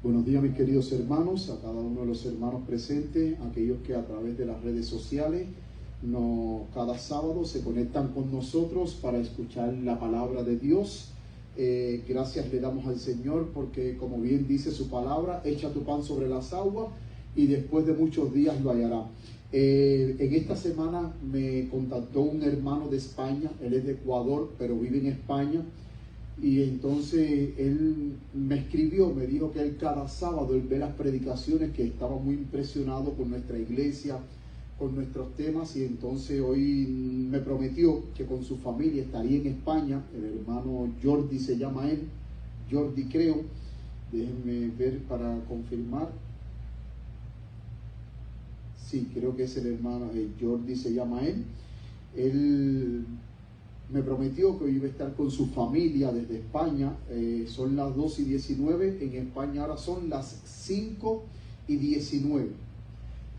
Buenos días, mis queridos hermanos, a cada uno de los hermanos presentes, aquellos que a través de las redes sociales cada sábado se conectan con nosotros para escuchar la palabra de Dios. Gracias le damos al Señor porque, como bien dice su palabra, echa tu pan sobre las aguas y después de muchos días lo hallará. En esta semana me contactó un hermano de España, él es de Ecuador, pero vive en España. Y entonces él me escribió, me dijo que él cada sábado él ve las predicaciones, que estaba muy impresionado con nuestra iglesia, con nuestros temas, y entonces hoy me prometió que con su familia estaría en España. El hermano Jordi se llama él, Jordi creo, déjenme ver para confirmar. Sí, creo que es el hermano Jordi se llama él. Él me prometió que hoy iba a estar con su familia desde España. Son las 2:19, en España ahora son las 5:19.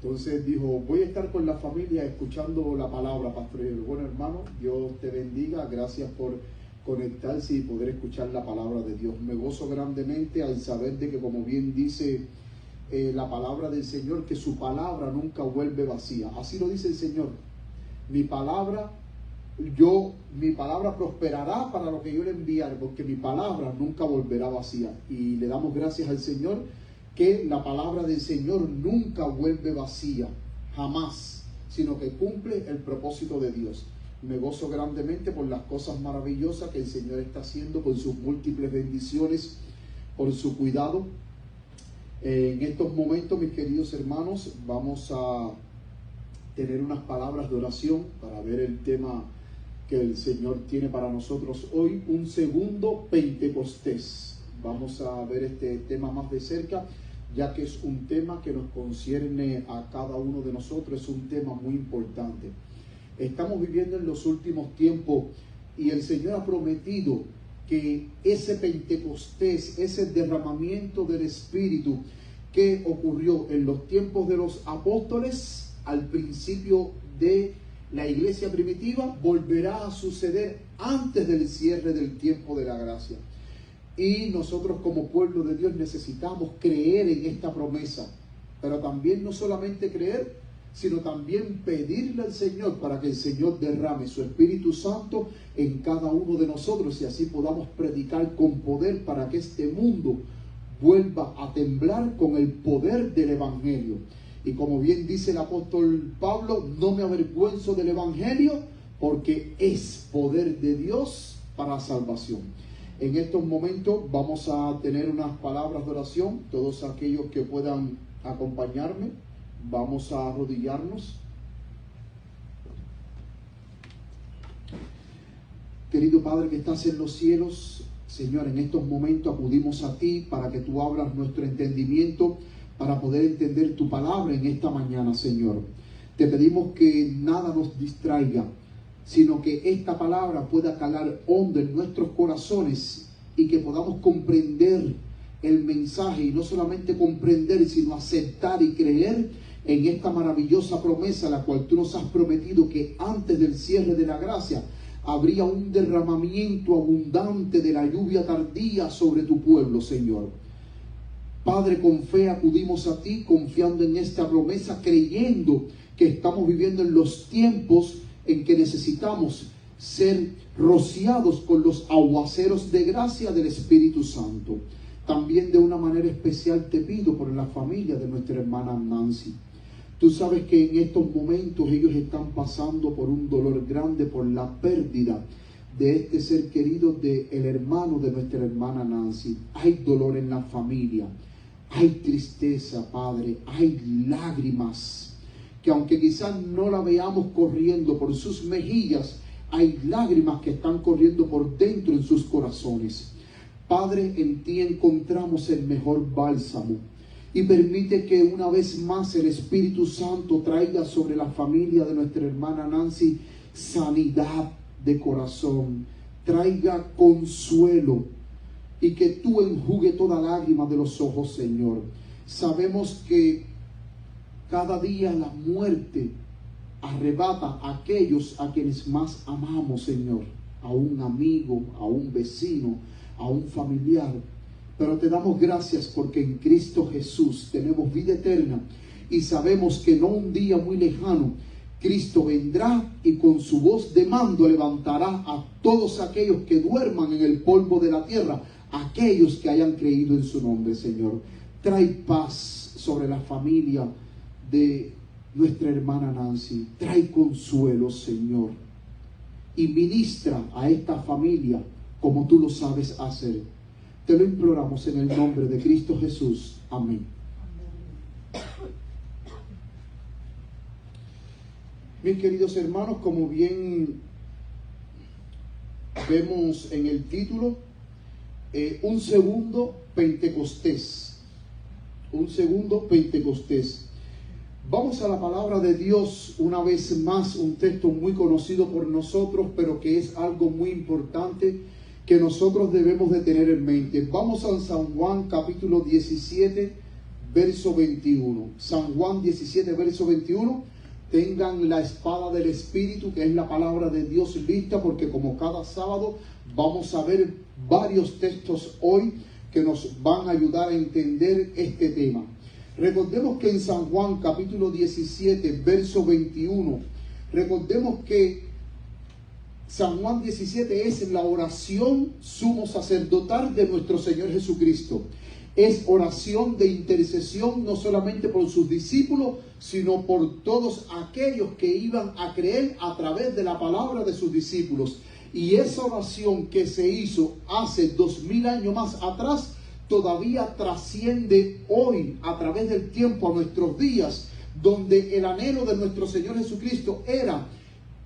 Entonces dijo, voy a estar con la familia escuchando la palabra, pastor. Bueno, hermano, Dios te bendiga, gracias por conectarse y poder escuchar la palabra de Dios. Me gozo grandemente al saber de que, como bien dice la palabra del Señor, que su palabra nunca vuelve vacía. Así lo dice el Señor. Mi palabra prosperará para lo que yo le enviaré, porque mi palabra nunca volverá vacía. Y le damos gracias al Señor que la palabra del Señor nunca vuelve vacía, jamás, sino que cumple el propósito de Dios. Me gozo grandemente por las cosas maravillosas que el Señor está haciendo, por sus múltiples bendiciones, por su cuidado. En estos momentos, mis queridos hermanos, vamos a tener unas palabras de oración para ver el tema que el Señor tiene para nosotros hoy, un segundo Pentecostés. Vamos a ver este tema más de cerca, ya que es un tema que nos concierne a cada uno de nosotros, es un tema muy importante. Estamos viviendo en los últimos tiempos y el Señor ha prometido que ese Pentecostés, ese derramamiento del Espíritu que ocurrió en los tiempos de los apóstoles, al principio de la iglesia primitiva, volverá a suceder antes del cierre del tiempo de la gracia. Y nosotros como pueblo de Dios necesitamos creer en esta promesa, pero también no solamente creer, sino también pedirle al Señor para que el Señor derrame su Espíritu Santo en cada uno de nosotros y así podamos predicar con poder para que este mundo vuelva a temblar con el poder del Evangelio. Y como bien dice el apóstol Pablo, no me avergüenzo del Evangelio porque es poder de Dios para salvación. En estos momentos vamos a tener unas palabras de oración. Todos aquellos que puedan acompañarme, vamos a arrodillarnos. Querido Padre que estás en los cielos, Señor, en estos momentos acudimos a ti para que tú abras nuestro entendimiento, para poder entender tu palabra en esta mañana, Señor. Te pedimos que nada nos distraiga, sino que esta palabra pueda calar hondo en nuestros corazones y que podamos comprender el mensaje, y no solamente comprender, sino aceptar y creer en esta maravillosa promesa, la cual tú nos has prometido que antes del cierre de la gracia habría un derramamiento abundante de la lluvia tardía sobre tu pueblo, Señor. Padre, con fe acudimos a ti, confiando en esta promesa, creyendo que estamos viviendo en los tiempos en que necesitamos ser rociados con los aguaceros de gracia del Espíritu Santo. También de una manera especial te pido por la familia de nuestra hermana Nancy. Tú sabes que en estos momentos ellos están pasando por un dolor grande por la pérdida de este ser querido, del hermano de nuestra hermana Nancy. Hay dolor en la familia, hay tristeza, Padre, hay lágrimas, que aunque quizás no la veamos corriendo por sus mejillas, hay lágrimas que están corriendo por dentro en sus corazones. Padre, en ti encontramos el mejor bálsamo. Y permite que una vez más el Espíritu Santo traiga sobre la familia de nuestra hermana Nancy sanidad de corazón, traiga consuelo y que tú enjugue toda lágrima de los ojos, Señor. Sabemos que cada día la muerte arrebata a aquellos a quienes más amamos, Señor, a un amigo, a un vecino, a un familiar. Pero te damos gracias porque en Cristo Jesús tenemos vida eterna y sabemos que no un día muy lejano Cristo vendrá y con su voz de mando levantará a todos aquellos que duerman en el polvo de la tierra, aquellos que hayan creído en su nombre, Señor. Trae paz sobre la familia de nuestra hermana Nancy. Trae consuelo, Señor. Y ministra a esta familia como tú lo sabes hacer. Te lo imploramos en el nombre de Cristo Jesús. Amén. Mis queridos hermanos, como bien vemos en el título, un segundo Pentecostés. Un segundo Pentecostés. Vamos a la palabra de Dios una vez más, un texto muy conocido por nosotros, pero que es algo muy importante que nosotros debemos de tener en mente. Vamos a San Juan capítulo 17, verso 21. San Juan 17, verso 21. Tengan la espada del Espíritu, que es la palabra de Dios, lista, porque como cada sábado vamos a ver varios textos hoy que nos van a ayudar a entender este tema. Recordemos que en San Juan capítulo 17, verso 21, recordemos que San Juan 17 es la oración sumo sacerdotal de nuestro Señor Jesucristo. Es oración de intercesión no solamente por sus discípulos, sino por todos aquellos que iban a creer a través de la palabra de sus discípulos. Y esa oración que se hizo hace 2000 años más atrás, todavía trasciende hoy a través del tiempo a nuestros días, donde el anhelo de nuestro Señor Jesucristo era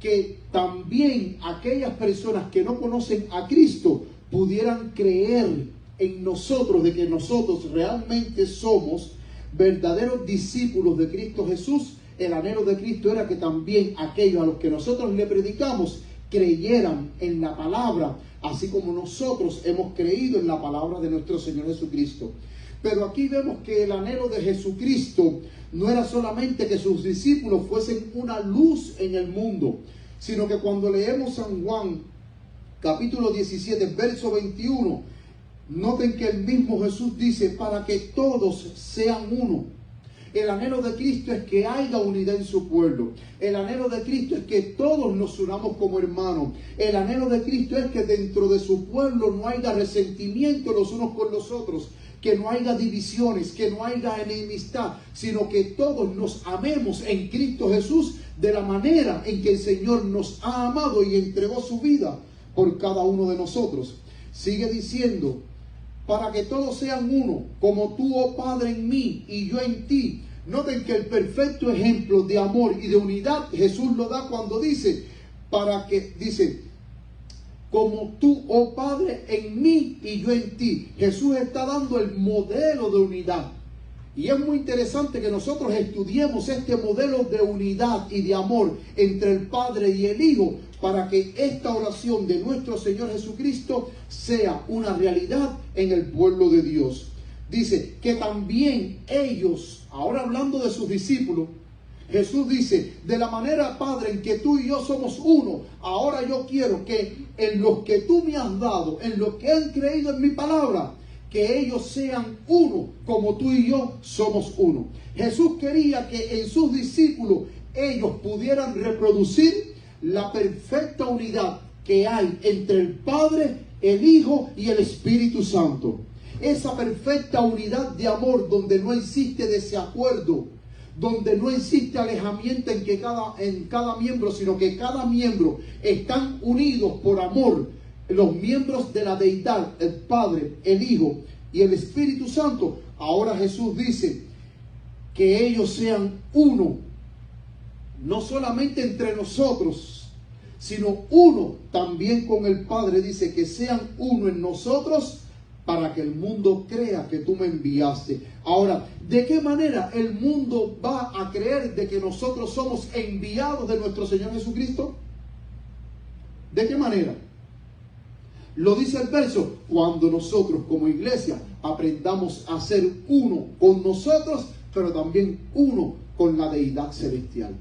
que también aquellas personas que no conocen a Cristo pudieran creer en nosotros, de que nosotros realmente somos verdaderos discípulos de Cristo Jesús. El anhelo de Cristo era que también aquellos a los que nosotros le predicamos creyeran en la palabra, así como nosotros hemos creído en la palabra de nuestro Señor Jesucristo. Pero aquí vemos que el anhelo de Jesucristo no era solamente que sus discípulos fuesen una luz en el mundo, sino que cuando leemos San Juan capítulo 17, verso 21, noten que el mismo Jesús dice, para que todos sean uno. El anhelo de Cristo es que haya unidad en su pueblo. El anhelo de Cristo es que todos nos unamos como hermanos. El anhelo de Cristo es que dentro de su pueblo no haya resentimiento los unos con los otros, que no haya divisiones, que no haya enemistad, sino que todos nos amemos en Cristo Jesús de la manera en que el Señor nos ha amado y entregó su vida por cada uno de nosotros. Sigue diciendo, para que todos sean uno, como tú, oh Padre, en mí y yo en ti. Noten que el perfecto ejemplo de amor y de unidad Jesús lo da cuando dice, como tú, oh Padre, en mí y yo en ti. Jesús está dando el modelo de unidad. Y es muy interesante que nosotros estudiemos este modelo de unidad y de amor entre el Padre y el Hijo, para que esta oración de nuestro Señor Jesucristo sea una realidad en el pueblo de Dios. Dice que también ellos, ahora hablando de sus discípulos, Jesús dice, de la manera, Padre, en que tú y yo somos uno, ahora yo quiero que en los que tú me has dado, en los que han creído en mi palabra, que ellos sean uno, como tú y yo somos uno. Jesús quería que en sus discípulos ellos pudieran reproducir la perfecta unidad que hay entre el Padre, el Hijo y el Espíritu Santo. Esa perfecta unidad de amor donde no existe desacuerdo, donde no existe alejamiento en cada miembro, sino que cada miembro están unidos por amor. Los miembros de la deidad, el Padre, el Hijo y el Espíritu Santo. Ahora Jesús dice que ellos sean uno, no solamente entre nosotros, sino uno también con el Padre. Dice que sean uno en nosotros para que el mundo crea que tú me enviaste. Ahora, ¿de qué manera el mundo va a creer de que nosotros somos enviados de nuestro Señor Jesucristo? ¿De qué manera? Lo dice el verso, cuando nosotros como iglesia aprendamos a ser uno con nosotros, pero también uno con la deidad celestial.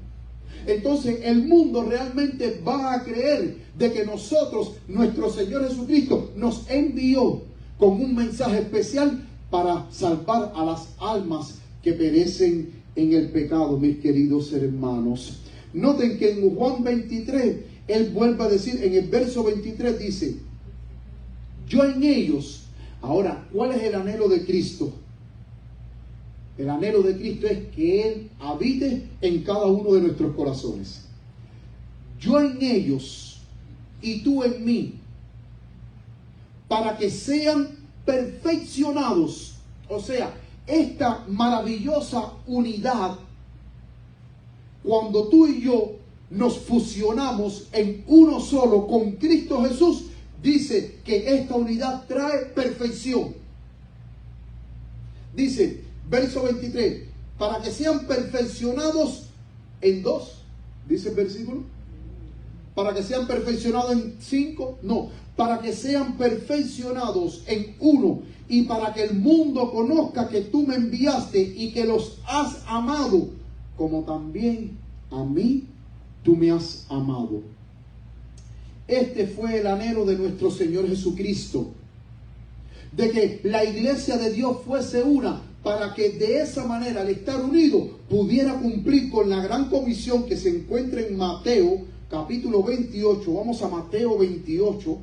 Entonces el mundo realmente va a creer de que nosotros, nuestro Señor Jesucristo, nos envió con un mensaje especial para salvar a las almas que perecen en el pecado, mis queridos hermanos. Noten que en Juan 23, él vuelve a decir, en el verso 23 dice, yo en ellos. Ahora, ¿cuál es el anhelo de Cristo? El anhelo de Cristo es que Él habite en cada uno de nuestros corazones. Yo en ellos y tú en mí, para que sean perfeccionados. O sea, esta maravillosa unidad, cuando tú y yo nos fusionamos en uno solo con Cristo Jesús, dice que esta unidad trae perfección. Dice, verso 23, para que sean perfeccionados en dos, dice el versículo. Para que sean perfeccionados en 5, no, para que sean perfeccionados en uno, y para que el mundo conozca que tú me enviaste y que los has amado, como también a mí tú me has amado. Este fue el anhelo de nuestro Señor Jesucristo, de que la iglesia de Dios fuese una, para que de esa manera, al estar unido, pudiera cumplir con la gran comisión que se encuentra en Mateo capítulo 28. Vamos a Mateo 28.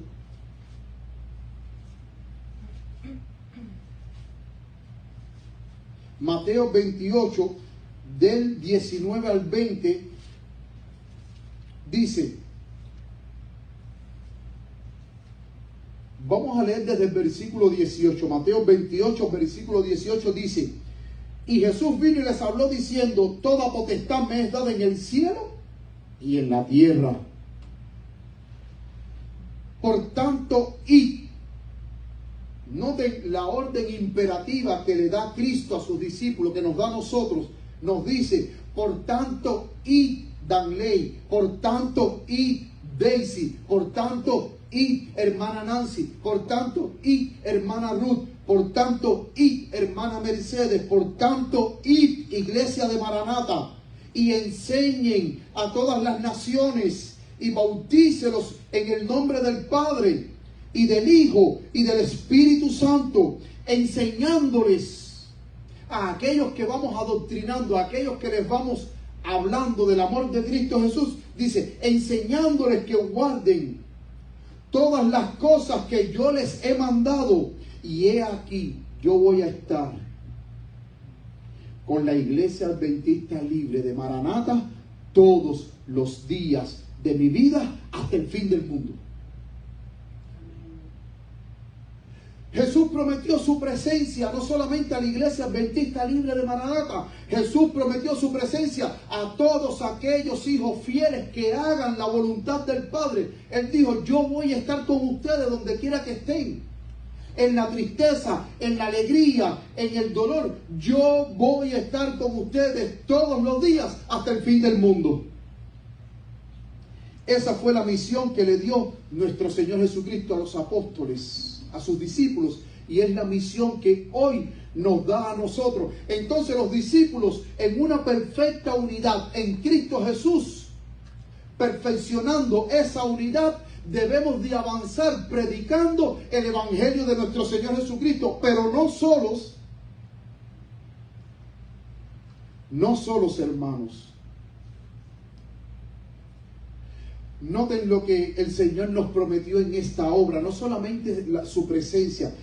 Mateo 28, del 19 al 20, dice, vamos a leer desde el versículo 18. Mateo 28, versículo 18 dice, y Jesús vino y les habló diciendo, toda potestad me es dada en el cielo y en la tierra. Por tanto, id. Noten la orden imperativa que le da Cristo a sus discípulos, que nos da a nosotros. Nos dice, por tanto, id, Danley. Por tanto, id, Daisy. Por tanto, id, hermana Nancy. Por tanto, id, hermana Ruth. Por tanto, id, hermana Mercedes. Por tanto, id, iglesia de Maranata. Y enseñen a todas las naciones y bautícelos en el nombre del Padre y del Hijo y del Espíritu Santo, enseñándoles a aquellos que vamos adoctrinando, a aquellos que les vamos hablando del amor de Cristo Jesús, dice, enseñándoles que guarden todas las cosas que yo les he mandado, y he aquí, yo voy a estar con la iglesia adventista libre de Maranata todos los días de mi vida hasta el fin del mundo. Jesús prometió su presencia no solamente a la iglesia adventista libre de Maranata. Jesús prometió su presencia a todos aquellos hijos fieles que hagan la voluntad del Padre. Él dijo, yo voy a estar con ustedes donde quiera que estén. En la tristeza, en la alegría, en el dolor. Yo voy a estar con ustedes todos los días hasta el fin del mundo. Esa fue la misión que le dio nuestro Señor Jesucristo a los apóstoles, a sus discípulos, y es la misión que hoy nos da a nosotros. Entonces los discípulos, en una perfecta unidad en Cristo Jesús, perfeccionando esa unidad, debemos de avanzar predicando el evangelio de nuestro Señor Jesucristo, pero no solos, hermanos. Noten lo que el Señor nos prometió en esta obra, no solamente su presencia.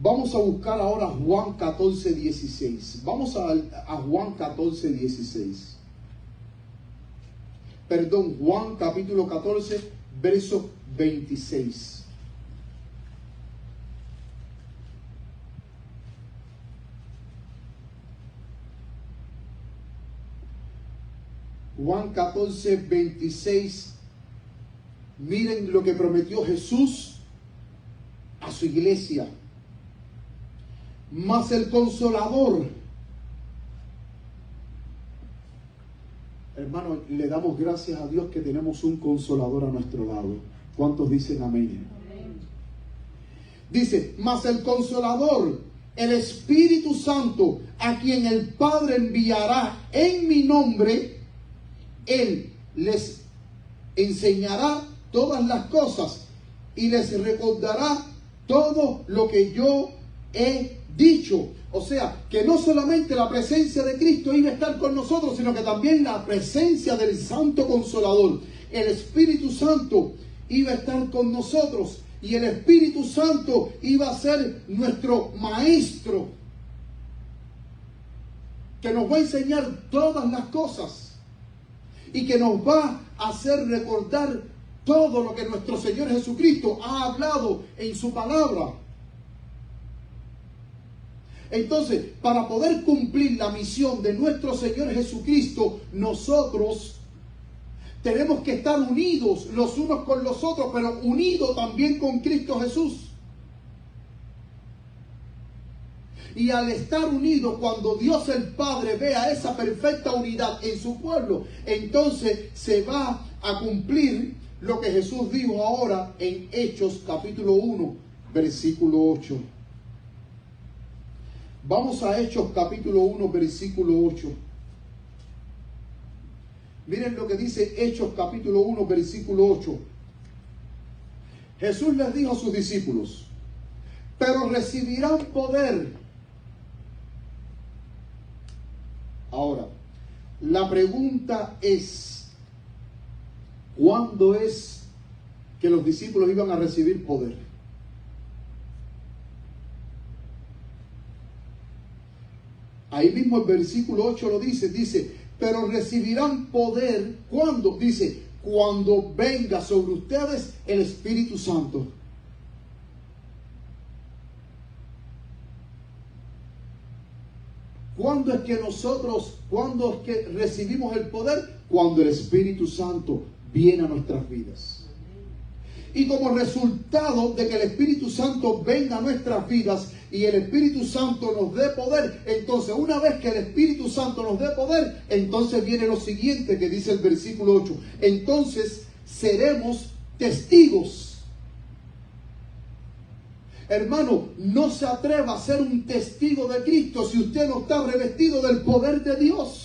Vamos a buscar ahora Juan 14, 16. Vamos a Juan 14, 16. Perdón, Juan capítulo 14, verso 26. Juan 14, 26. Miren lo que prometió Jesús a su iglesia. Mas el Consolador, hermano, le damos gracias a Dios que tenemos un Consolador a nuestro lado. ¿Cuántos dicen amén? Amén. Dice, mas el Consolador, el Espíritu Santo, a quien el Padre enviará en mi nombre, Él les enseñará todas las cosas y les recordará todo lo que yo he dicho. O sea, que no solamente la presencia de Cristo iba a estar con nosotros, sino que también la presencia del Santo Consolador, el Espíritu Santo, iba a estar con nosotros. Y el Espíritu Santo iba a ser nuestro maestro, que nos va a enseñar todas las cosas y que nos va a hacer recordar todo lo que nuestro Señor Jesucristo ha hablado en su palabra. Entonces, para poder cumplir la misión de nuestro Señor Jesucristo, nosotros tenemos que estar unidos los unos con los otros, pero unidos también con Cristo Jesús. Y al estar unidos, cuando Dios el Padre vea esa perfecta unidad en su pueblo, entonces se va a cumplir lo que Jesús dijo ahora en Hechos capítulo 1, versículo 8. Vamos a Hechos capítulo 1, versículo 8. Miren lo que dice Hechos capítulo 1, versículo 8. Jesús les dijo a sus discípulos: pero recibirán poder. Ahora, la pregunta es: ¿cuándo es que los discípulos iban a recibir poder? Ahí mismo el versículo 8 lo dice, pero recibirán poder, ¿cuándo? Dice, cuando venga sobre ustedes el Espíritu Santo. ¿Cuándo es que recibimos el poder? Cuando el Espíritu Santo viene a nuestras vidas. Y como resultado de que el Espíritu Santo venga a nuestras vidas y el Espíritu Santo nos dé poder, entonces una vez que el Espíritu Santo nos dé poder, entonces viene lo siguiente que dice el versículo 8. Entonces seremos testigos. Hermano, no se atreva a ser un testigo de Cristo si usted no está revestido del poder de Dios.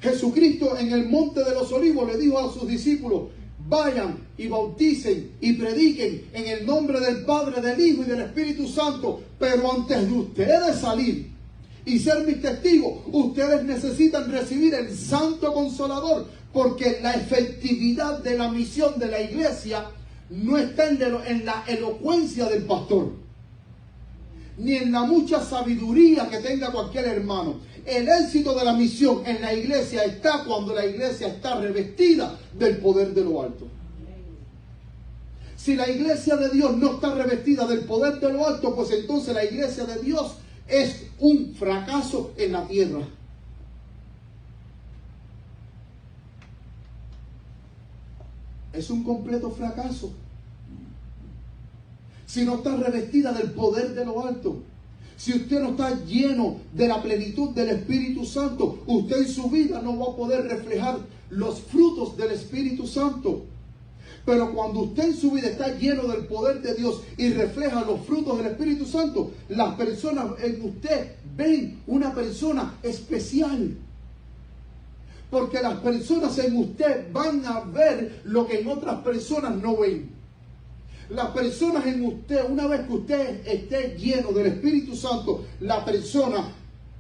Jesucristo en el monte de los olivos le dijo a sus discípulos: vayan y bauticen y prediquen en el nombre del Padre, del Hijo y del Espíritu Santo. Pero antes de ustedes salir y ser mis testigos, ustedes necesitan recibir el Santo Consolador, porque la efectividad de la misión de la iglesia no está en la elocuencia del pastor, ni en la mucha sabiduría que tenga cualquier hermano. El éxito de la misión en la iglesia está cuando la iglesia está revestida del poder de lo alto. Si la iglesia de Dios no está revestida del poder de lo alto, pues entonces la iglesia de Dios es un fracaso en la tierra. Es un completo fracaso si no está revestida del poder de lo alto. Si usted no está lleno de la plenitud del Espíritu Santo, usted en su vida no va a poder reflejar los frutos del Espíritu Santo. Pero cuando usted en su vida está lleno del poder de Dios y refleja los frutos del Espíritu Santo, las personas en usted ven una persona especial. Porque las personas en usted van a ver lo que en otras personas no ven. Las personas en usted, una vez que usted esté lleno del Espíritu Santo, la persona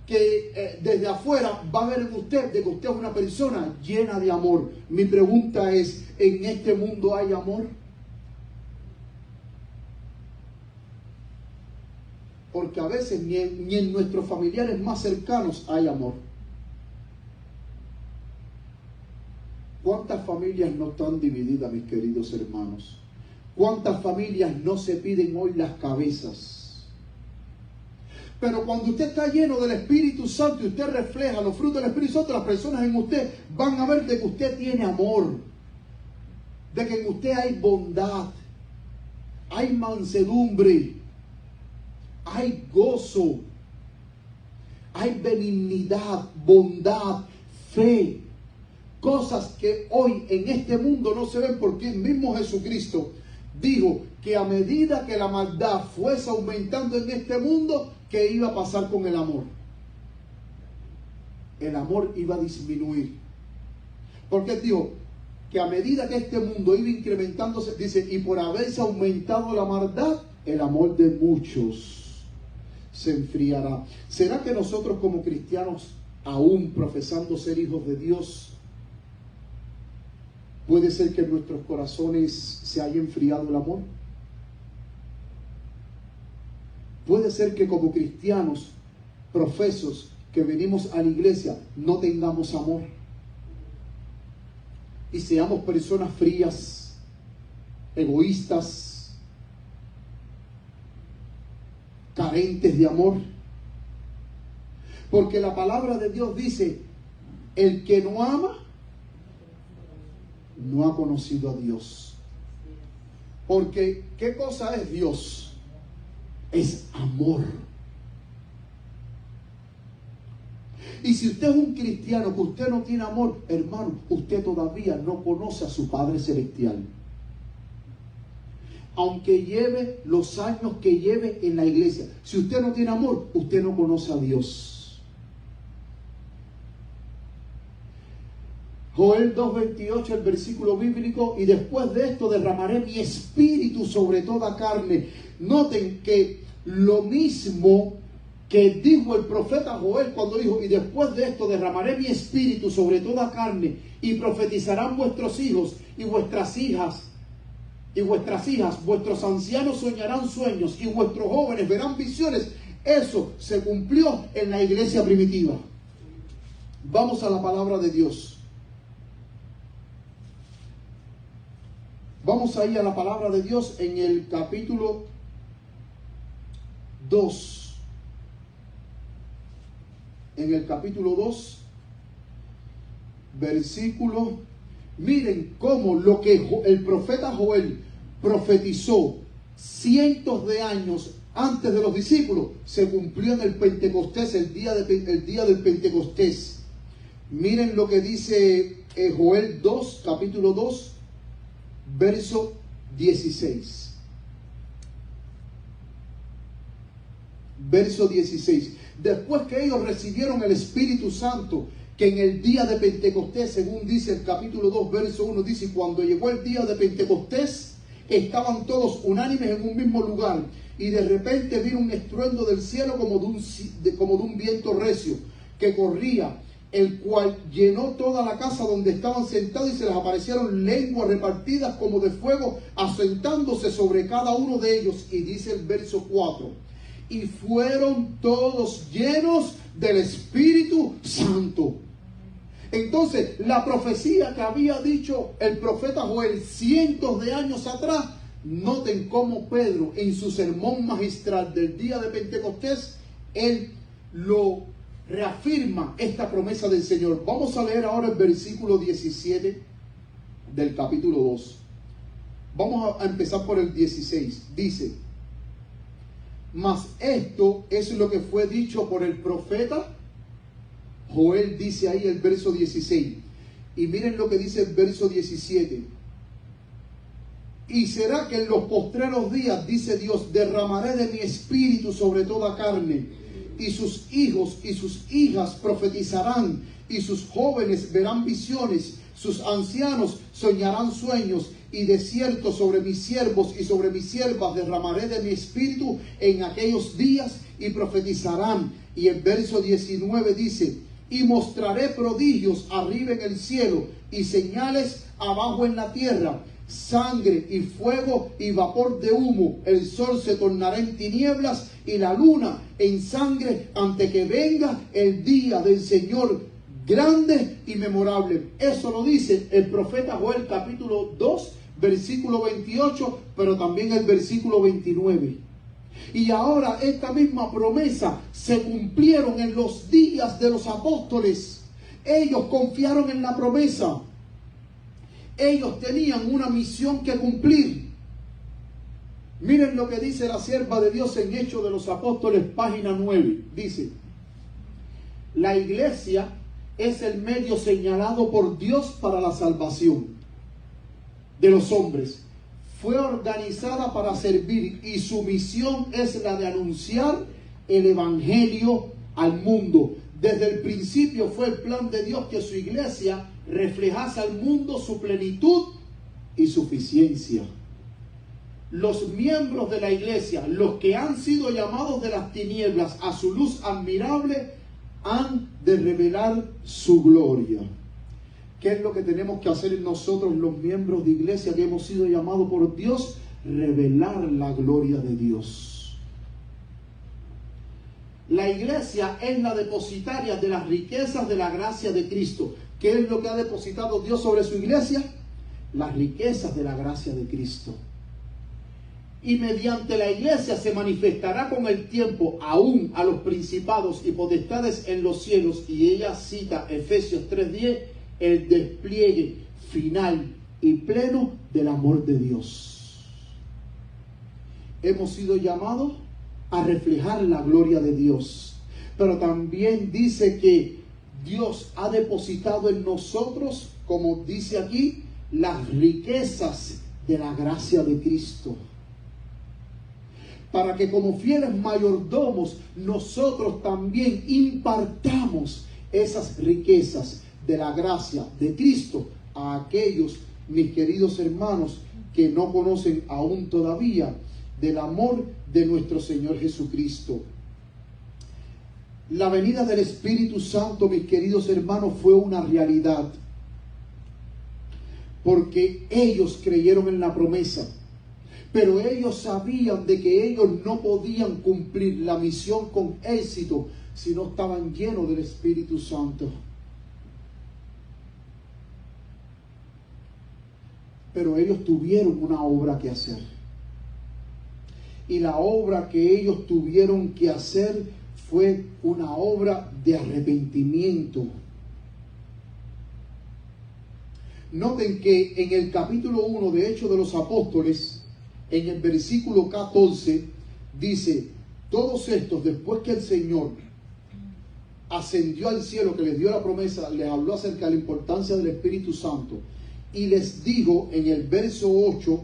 que desde afuera va a ver en usted de que usted es una persona llena de amor. Mi pregunta es: ¿en este mundo hay amor? Porque a veces ni en nuestros familiares más cercanos hay amor. ¿Cuántas familias no están divididas, mis queridos hermanos? ¿Cuántas familias no se piden hoy las cabezas? Pero cuando usted está lleno del Espíritu Santo y usted refleja los frutos del Espíritu Santo, las personas en usted van a ver de que usted tiene amor, de que en usted hay bondad, hay mansedumbre, hay gozo, hay benignidad, bondad, fe. Cosas que hoy en este mundo no se ven, porque el mismo Jesucristo dijo que a medida que la maldad fuese aumentando en este mundo, ¿qué iba a pasar con el amor? El amor iba a disminuir. Porque dijo que a medida que este mundo iba incrementándose, dice, y por haberse aumentado la maldad, el amor de muchos se enfriará. ¿Será que nosotros como cristianos, aún profesando ser hijos de Dios, puede ser que en nuestros corazones se haya enfriado el amor? Puede ser que como cristianos profesos que venimos a la iglesia no tengamos amor y seamos personas frías, egoístas, carentes de amor. Porque la palabra de Dios dice, el que no ama no ha conocido a Dios. Porque ¿qué cosa es Dios? Es amor. Y si usted es un cristiano que usted no tiene amor, hermano, usted todavía no conoce a su Padre Celestial. Aunque lleve los años que lleve en la iglesia, si usted no tiene amor, usted no conoce a Dios. Joel 2:28, el versículo bíblico, y después de esto derramaré mi espíritu sobre toda carne. Noten que lo mismo que dijo el profeta Joel cuando dijo, y después de esto derramaré mi espíritu sobre toda carne, y profetizarán vuestros hijos y vuestras hijas, vuestros ancianos soñarán sueños, y vuestros jóvenes verán visiones. Eso se cumplió en la iglesia primitiva. Vamos a la palabra de Dios. Vamos ahí a la palabra de Dios en el capítulo 2. En el capítulo 2, versículo, miren cómo lo que el profeta Joel profetizó cientos de años antes de los discípulos se cumplió en el Pentecostés, el día del Pentecostés. Miren lo que dice Joel 2, capítulo 2, verso 16. Verso 16. Después que ellos recibieron el Espíritu Santo, que en el día de Pentecostés, según dice el capítulo 2, verso 1, dice, cuando llegó el día de Pentecostés, estaban todos unánimes en un mismo lugar, y de repente vino un estruendo del cielo como de un viento recio, que corría, el cual llenó toda la casa donde estaban sentados, y se les aparecieron lenguas repartidas como de fuego, asentándose sobre cada uno de ellos. Y dice el verso 4, y fueron todos llenos del Espíritu Santo. Entonces, la profecía que había dicho el profeta Joel cientos de años atrás, noten cómo Pedro en su sermón magistral del día de Pentecostés, él lo reafirma, esta promesa del Señor. Vamos a leer ahora el versículo 17 del capítulo 2. Vamos a empezar por el 16. Dice, mas esto es lo que fue dicho por el profeta Joel, dice ahí el verso 16. Y miren lo que dice el verso 17. Y será que en los postreros días, dice Dios, derramaré de mi espíritu sobre toda carne, y sus hijos y sus hijas profetizarán, y sus jóvenes verán visiones, sus ancianos soñarán sueños, y de cierto sobre mis siervos y sobre mis siervas derramaré de mi espíritu en aquellos días, y profetizarán. Y el verso 19 dice, y mostraré prodigios arriba en el cielo y señales abajo en la tierra, sangre y fuego y vapor de humo. El sol se tornará en tinieblas y la luna en sangre, ante que venga el día del Señor grande y memorable. Eso lo dice el profeta Joel, capítulo 2, versículo 28, pero también el versículo 29. Y ahora esta misma promesa se cumplieron en los días de los apóstoles. Ellos confiaron en la promesa. Ellos tenían una misión que cumplir. Miren lo que dice la sierva de Dios en Hechos de los Apóstoles, página 9. Dice, la iglesia es el medio señalado por Dios para la salvación de los hombres. Fue organizada para servir y su misión es la de anunciar el evangelio al mundo. Desde el principio fue el plan de Dios que su iglesia reflejase al mundo su plenitud y suficiencia. Los miembros de la iglesia, los que han sido llamados de las tinieblas a su luz admirable, han de revelar su gloria. ¿Qué es lo que tenemos que hacer nosotros, los miembros de iglesia que hemos sido llamados por Dios? Revelar la gloria de Dios. La iglesia es la depositaria de las riquezas de la gracia de Cristo. ¿Qué es lo que ha depositado Dios sobre su iglesia? Las riquezas de la gracia de Cristo. Y mediante la iglesia se manifestará con el tiempo aún a los principados y potestades en los cielos. Y ella cita Efesios 3:10, el despliegue final y pleno del amor de Dios. Hemos sido llamados a reflejar la gloria de Dios. Pero también dice que Dios ha depositado en nosotros, como dice aquí, las riquezas de la gracia de Cristo. Para que como fieles mayordomos nosotros también impartamos esas riquezas de la gracia de Cristo a aquellos, mis queridos hermanos, que no conocen aún todavía del amor de nuestro Señor Jesucristo. La venida del Espíritu Santo, mis queridos hermanos, fue una realidad, porque ellos creyeron en la promesa. Pero ellos sabían de que ellos no podían cumplir la misión con éxito si no estaban llenos del Espíritu Santo. Pero ellos tuvieron una obra que hacer. Y la obra que ellos tuvieron que hacer fue una obra de arrepentimiento. Noten que en el capítulo 1 de Hechos de los Apóstoles, en el versículo 14, dice: todos estos, después que el Señor ascendió al cielo, que les dio la promesa, les habló acerca de la importancia del Espíritu Santo, y les dijo en el verso 8,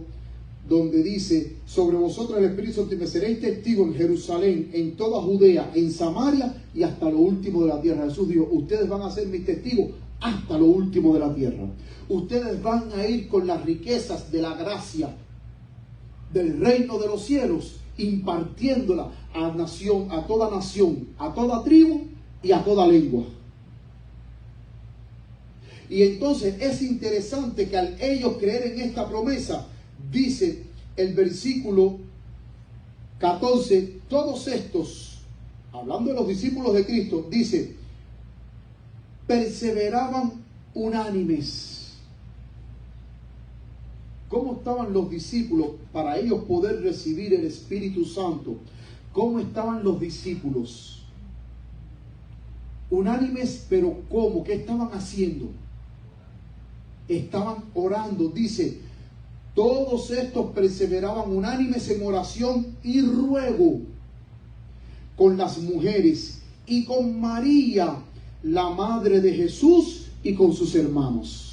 donde dice: sobre vosotros el Espíritu Santo, y me seréis testigos en Jerusalén, en toda Judea, en Samaria y hasta lo último de la tierra. Jesús dijo: ustedes van a ser mis testigos hasta lo último de la tierra. Ustedes van a ir con las riquezas de la gracia del reino de los cielos, impartiéndola a nación, a toda tribu y a toda lengua. Y entonces es interesante que al ellos creer en esta promesa, dice el versículo 14, todos estos, hablando de los discípulos de Cristo, dice: perseveraban unánimes. ¿Cómo estaban los discípulos para ellos poder recibir el Espíritu Santo? ¿Cómo estaban los discípulos? Unánimes, pero ¿cómo? ¿Qué estaban haciendo? Estaban orando. Dice: todos estos perseveraban unánimes en oración y ruego con las mujeres y con María, la madre de Jesús, y con sus hermanos.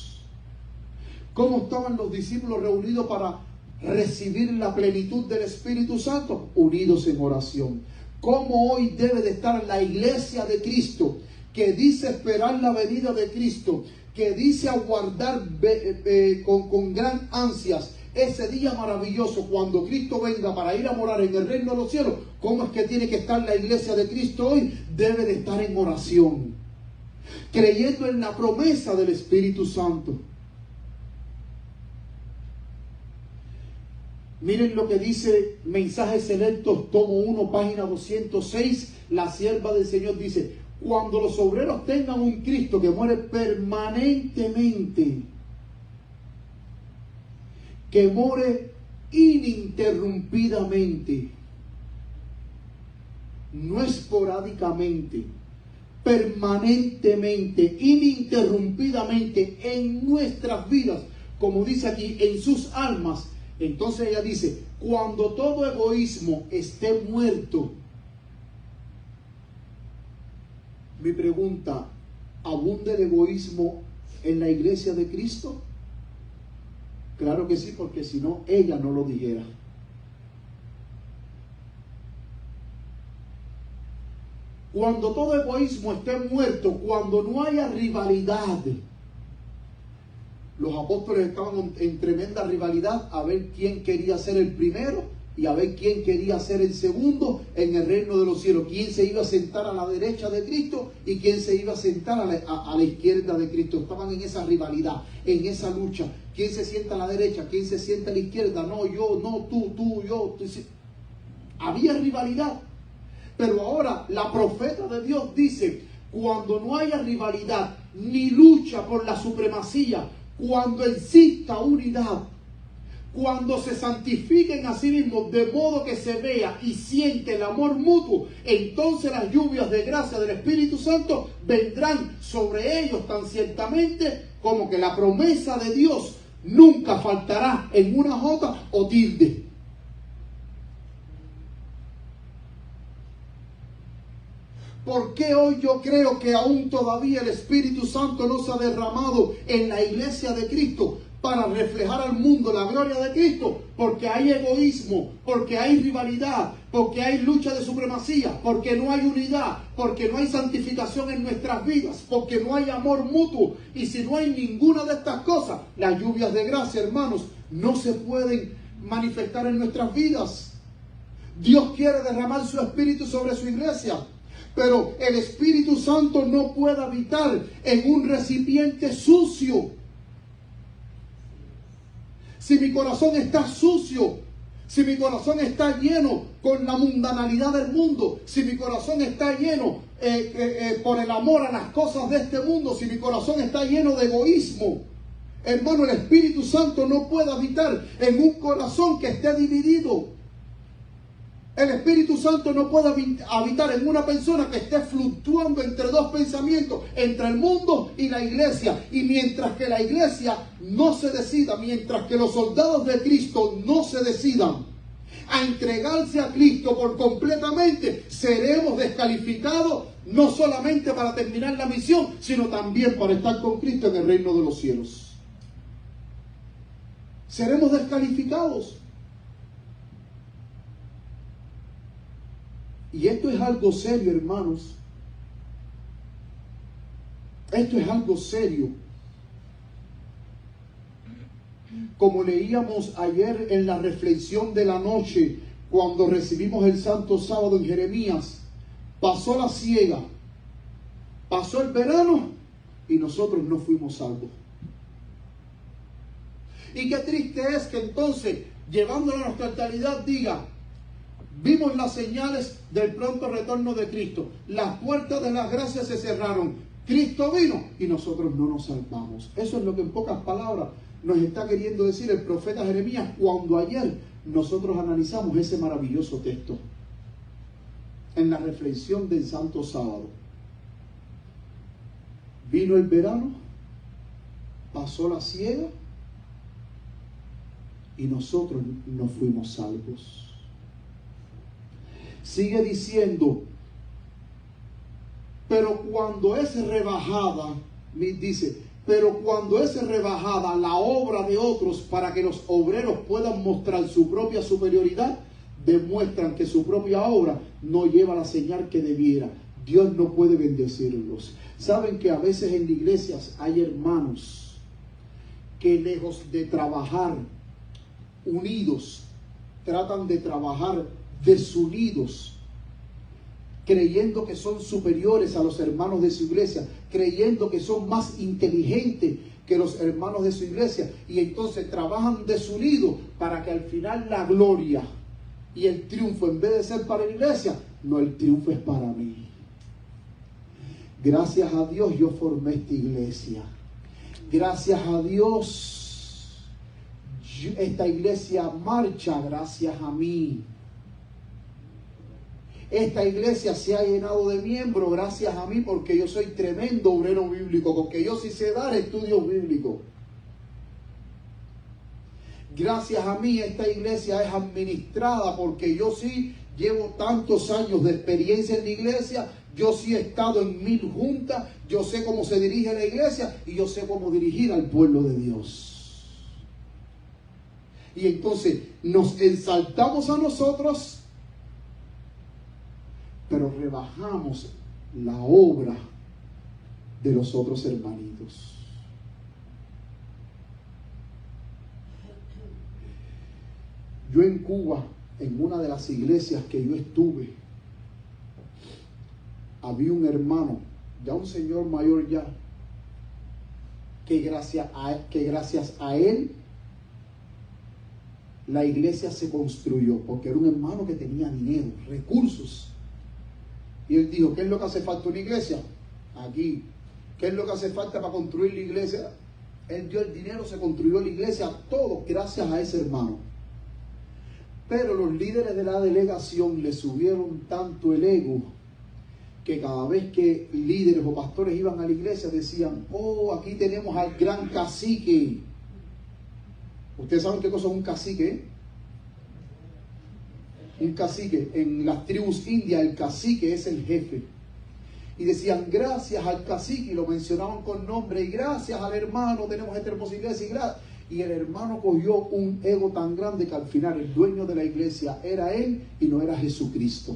¿Cómo estaban los discípulos reunidos para recibir la plenitud del Espíritu Santo? Unidos en oración. ¿Cómo hoy debe de estar la iglesia de Cristo, que dice esperar la venida de Cristo, que dice aguardar con gran ansias ese día maravilloso cuando Cristo venga para ir a morar en el reino de los cielos? ¿Cómo es que tiene que estar la iglesia de Cristo hoy? Debe de estar en oración, creyendo en la promesa del Espíritu Santo. Miren lo que dice Mensajes Selectos, tomo 1, página 206. La sierva del Señor dice: cuando los obreros tengan un Cristo que muere permanentemente, que muere ininterrumpidamente, no esporádicamente, permanentemente, ininterrumpidamente en nuestras vidas, como dice aquí, en sus almas. Entonces ella dice: cuando todo egoísmo esté muerto. Mi pregunta: ¿abunda el egoísmo en la iglesia de Cristo? Claro que sí, porque si no, ella no lo dijera. Cuando todo egoísmo esté muerto, cuando no haya rivalidad, Los apóstoles estaban en tremenda rivalidad a ver quién quería ser el primero y a ver quién quería ser el segundo en el reino de los cielos. Quién se iba a sentar a la derecha de Cristo y quién se iba a sentar a la izquierda de Cristo. Estaban en esa rivalidad, en esa lucha. ¿Quién se sienta a la derecha? ¿Quién se sienta a la izquierda? No, yo, no, tú, yo. Había rivalidad. Pero ahora la profeta de Dios dice, cuando no haya rivalidad ni lucha por la supremacía, cuando exista unidad, cuando se santifiquen a sí mismos de modo que se vea y siente el amor mutuo, entonces las lluvias de gracia del Espíritu Santo vendrán sobre ellos tan ciertamente como que la promesa de Dios nunca faltará en una jota o tilde. ¿Por qué hoy yo creo que aún todavía el Espíritu Santo no se ha derramado en la iglesia de Cristo para reflejar al mundo la gloria de Cristo? Porque hay egoísmo, porque hay rivalidad, porque hay lucha de supremacía, porque no hay unidad, porque no hay santificación en nuestras vidas, porque no hay amor mutuo. Y si no hay ninguna de estas cosas, las lluvias de gracia, hermanos, no se pueden manifestar en nuestras vidas. Dios quiere derramar su Espíritu sobre su iglesia. Pero el Espíritu Santo no puede habitar en un recipiente sucio. Si mi corazón está sucio, si mi corazón está lleno con la mundanalidad del mundo, si mi corazón está lleno por el amor a las cosas de este mundo, si mi corazón está lleno de egoísmo, hermano, el Espíritu Santo no puede habitar en un corazón que esté dividido. El Espíritu Santo no puede habitar en una persona que esté fluctuando entre dos pensamientos, entre el mundo y la iglesia. Y mientras que la iglesia no se decida, mientras que los soldados de Cristo no se decidan a entregarse a Cristo por completamente, seremos descalificados no solamente para terminar la misión, sino también para estar con Cristo en el reino de los cielos. Seremos descalificados. Y esto es algo serio, hermanos. Esto es algo serio. Como leíamos ayer en la reflexión de la noche, cuando recibimos el Santo Sábado en Jeremías, pasó la siega, pasó el verano y nosotros no fuimos salvos. Y qué triste es que entonces, llevándolo a nuestra actualidad, diga: vimos las señales del pronto retorno de Cristo. Las puertas de las gracias se cerraron. Cristo vino y nosotros no nos salvamos. Eso es lo que en pocas palabras nos está queriendo decir el profeta Jeremías cuando ayer nosotros analizamos ese maravilloso texto en la reflexión del Santo Sábado. Vino el verano, pasó la siega y nosotros no fuimos salvos. Sigue diciendo, pero cuando es rebajada, dice, pero cuando es rebajada la obra de otros para que los obreros puedan mostrar su propia superioridad, demuestran que su propia obra no lleva la señal que debiera. Dios no puede bendecirlos. Saben que a veces en iglesias hay hermanos que lejos de trabajar unidos, tratan de trabajar desunidos, creyendo que son superiores a los hermanos de su iglesia, creyendo que son más inteligentes que los hermanos de su iglesia, y entonces trabajan desunidos para que al final la gloria y el triunfo, en vez de ser para la iglesia, no, el triunfo es para mí. Gracias a Dios yo formé esta iglesia. Gracias a Dios esta iglesia marcha gracias a mí. Esta iglesia se ha llenado de miembros gracias a mí, porque yo soy tremendo obrero bíblico, porque yo sí sé dar estudios bíblicos. Gracias a mí esta iglesia es administrada, porque yo sí llevo tantos años de experiencia en la iglesia, yo sí he estado en 1000 juntas, yo sé cómo se dirige la iglesia y yo sé cómo dirigir al pueblo de Dios. Y entonces nos exaltamos a nosotros, pero rebajamos la obra de los otros hermanitos. Yo en Cuba, en una de las iglesias que yo estuve, había un hermano, ya un señor mayor ya, que gracias a él la iglesia se construyó, porque era un hermano que tenía dinero, recursos. Y él dijo, ¿qué es lo que hace falta una iglesia? Aquí. ¿Qué es lo que hace falta para construir la iglesia? Él dio el dinero, se construyó la iglesia, todo gracias a ese hermano. Pero los líderes de la delegación le subieron tanto el ego que cada vez que líderes o pastores iban a la iglesia decían, oh, aquí tenemos al gran cacique. ¿Ustedes saben qué cosa es un cacique? Un cacique, en las tribus indias el cacique es el jefe. Y decían, gracias al cacique, y lo mencionaban con nombre, y gracias al hermano tenemos esta hermosa iglesia, y el hermano cogió un ego tan grande que al final el dueño de la iglesia era él y no era Jesucristo.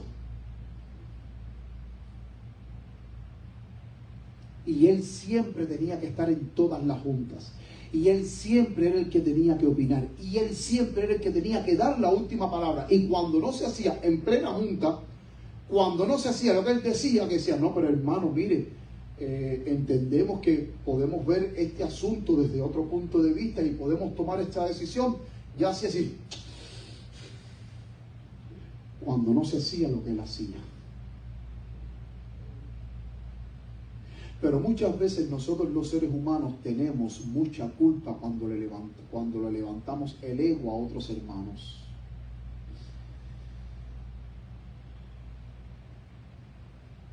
Y él siempre tenía que estar en todas las juntas. Y él siempre era el que tenía que opinar. Y él siempre era el que tenía que dar la última palabra. Y cuando no se hacía en plena junta, cuando no se hacía lo que él decía, que decía, no, pero hermano, mire, entendemos que podemos ver este asunto desde otro punto de vista y podemos tomar esta decisión. Ya hacía así. Cuando no se hacía lo que él hacía. Pero muchas veces nosotros los seres humanos tenemos mucha culpa cuando le levantamos el ego a otros hermanos.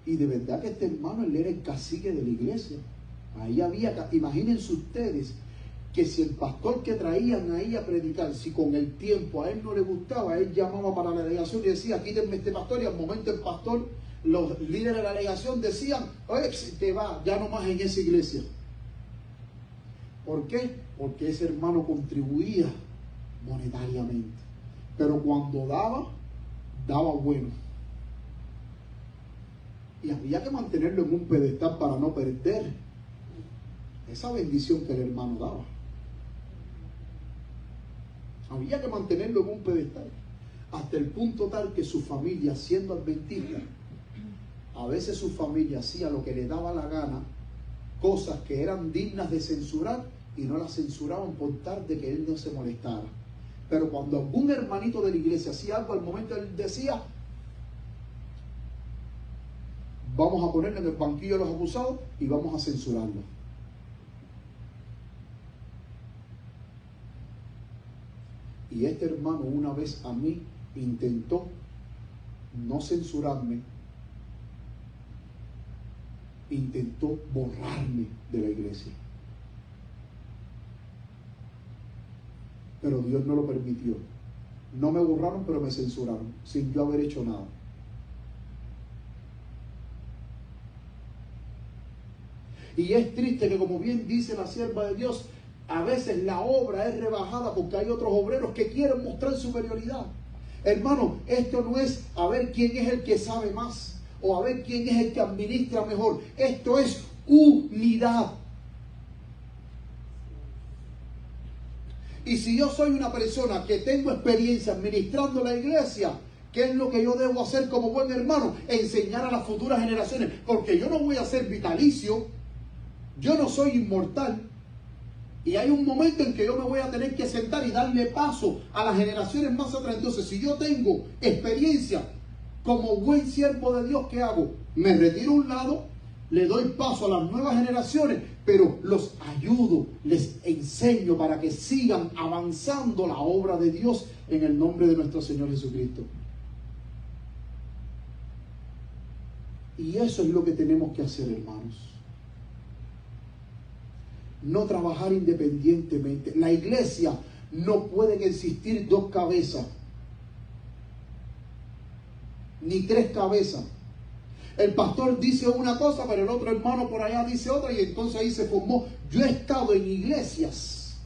Y de verdad que este hermano, él era el cacique de la iglesia. Ahí había, imagínense ustedes, que si el pastor que traían ahí a predicar, si con el tiempo a él no le gustaba, él llamaba para la delegación y decía, quítenme este pastor, y al momento el pastor, los líderes de la delegación decían, oye, te va, ya no más en esa iglesia. ¿Por qué? Porque ese hermano contribuía monetariamente. Pero cuando daba bueno. Y había que mantenerlo en un pedestal para no perder esa bendición que el hermano daba. Había que mantenerlo en un pedestal. Hasta el punto tal que su familia, siendo adventista, a veces su familia hacía lo que le daba la gana, cosas que eran dignas de censurar, y no las censuraban por tal de que él no se molestara. Pero cuando algún hermanito de la iglesia hacía algo, al momento él decía, vamos a ponerle en el banquillo a los acusados y vamos a censurarlo. Y este hermano una vez a mí intentó no censurarme, intentó borrarme de la iglesia. Pero Dios no lo permitió. No me borraron, pero me censuraron, sin yo haber hecho nada. Y es triste que, como bien dice la sierva de Dios, a veces la obra es rebajada porque hay otros obreros que quieren mostrar superioridad. Hermano, esto no es a ver quién es el que sabe más o a ver quién es el que administra mejor. Esto es unidad. Y si yo soy una persona que tengo experiencia administrando la iglesia, ¿qué es lo que yo debo hacer como buen hermano? Enseñar a las futuras generaciones, porque yo no voy a ser vitalicio, yo no soy inmortal. Y hay un momento en que yo me voy a tener que sentar y darle paso a las generaciones más atrás. Entonces, si yo tengo experiencia como buen siervo de Dios, ¿qué hago? Me retiro a un lado, le doy paso a las nuevas generaciones, pero los ayudo, les enseño para que sigan avanzando la obra de Dios en el nombre de nuestro Señor Jesucristo. Y eso es lo que tenemos que hacer, hermanos. No trabajar independientemente. La iglesia no pueden existir dos cabezas, ni tres cabezas. El pastor dice una cosa, pero el otro hermano por allá dice otra, y entonces ahí se formó. Yo he estado en iglesias,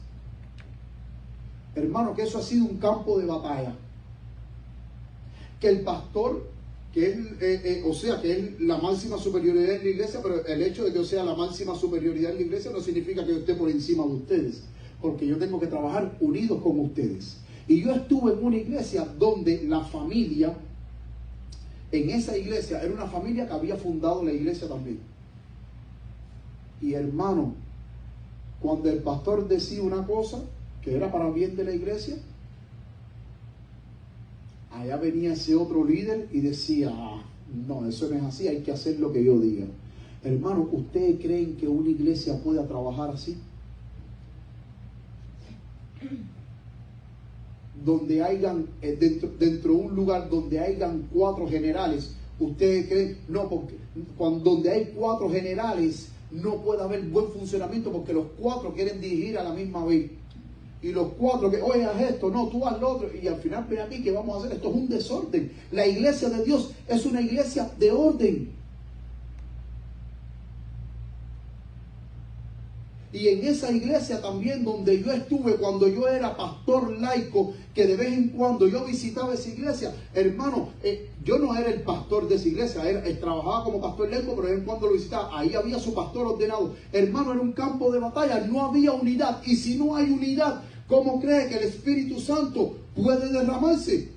hermano, que eso ha sido un campo de batalla. Que el pastor, que es la máxima superioridad en la iglesia, pero el hecho de que yo sea la máxima superioridad en la iglesia no significa que yo esté por encima de ustedes, porque yo tengo que trabajar unidos con ustedes. Y yo estuve en una iglesia donde la familia, en esa iglesia, era una familia que había fundado la iglesia también. Y hermano, cuando el pastor decía una cosa que era para bien de la iglesia, allá venía ese otro líder y decía, no, eso no es así, hay que hacer lo que yo diga. Hermano, ¿ustedes creen que una iglesia pueda trabajar así? Donde hayan, dentro de un lugar donde hayan 4 generales, ¿ustedes creen? No, porque donde hay 4 generales no puede haber buen funcionamiento, porque los 4 quieren dirigir a la misma vez. Y los 4 que, oye, haz esto, no, tú haz lo otro. Y al final, ven aquí, ¿qué vamos a hacer? Esto es un desorden. La iglesia de Dios es una iglesia de orden. Y en esa iglesia también donde yo estuve cuando yo era pastor laico, que de vez en cuando yo visitaba esa iglesia, hermano, yo no era el pastor de esa iglesia, trabajaba como pastor laico, pero de vez en cuando lo visitaba, ahí había su pastor ordenado. Hermano, era un campo de batalla, no había unidad. Y si no hay unidad, ¿cómo cree que el Espíritu Santo puede derramarse?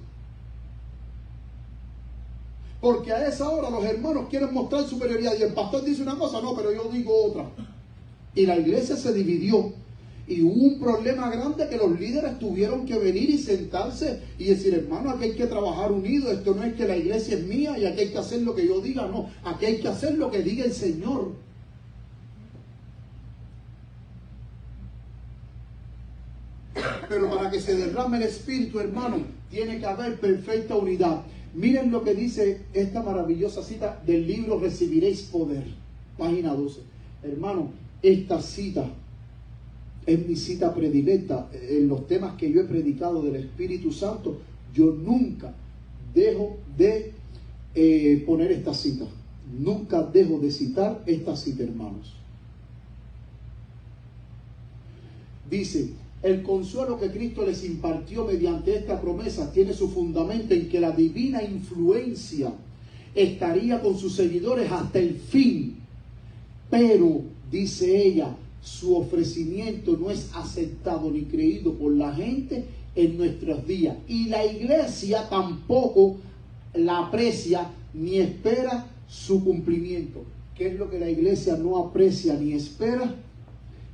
Porque a esa hora los hermanos quieren mostrar superioridad y el pastor dice una cosa, no, pero yo digo otra. Y la iglesia se dividió y hubo un problema grande que los líderes tuvieron que venir y sentarse y decir, hermano, aquí hay que trabajar unidos. Esto no es que la iglesia es mía y aquí hay que hacer lo que yo diga, no, aquí hay que hacer lo que diga el Señor. Pero para que se derrame el Espíritu, hermano, tiene que haber perfecta unidad. Miren lo que dice esta maravillosa cita del libro Recibiréis Poder, página 12. Hermano, esta cita es mi cita predilecta. En los temas que yo he predicado del Espíritu Santo, yo nunca dejo de poner esta cita. Nunca dejo de citar esta cita, hermanos. Dice, el consuelo que Cristo les impartió mediante esta promesa tiene su fundamento en que la divina influencia estaría con sus seguidores hasta el fin. Pero, dice ella, su ofrecimiento no es aceptado ni creído por la gente en nuestros días. Y la iglesia tampoco la aprecia ni espera su cumplimiento. ¿Qué es lo que la iglesia no aprecia ni espera?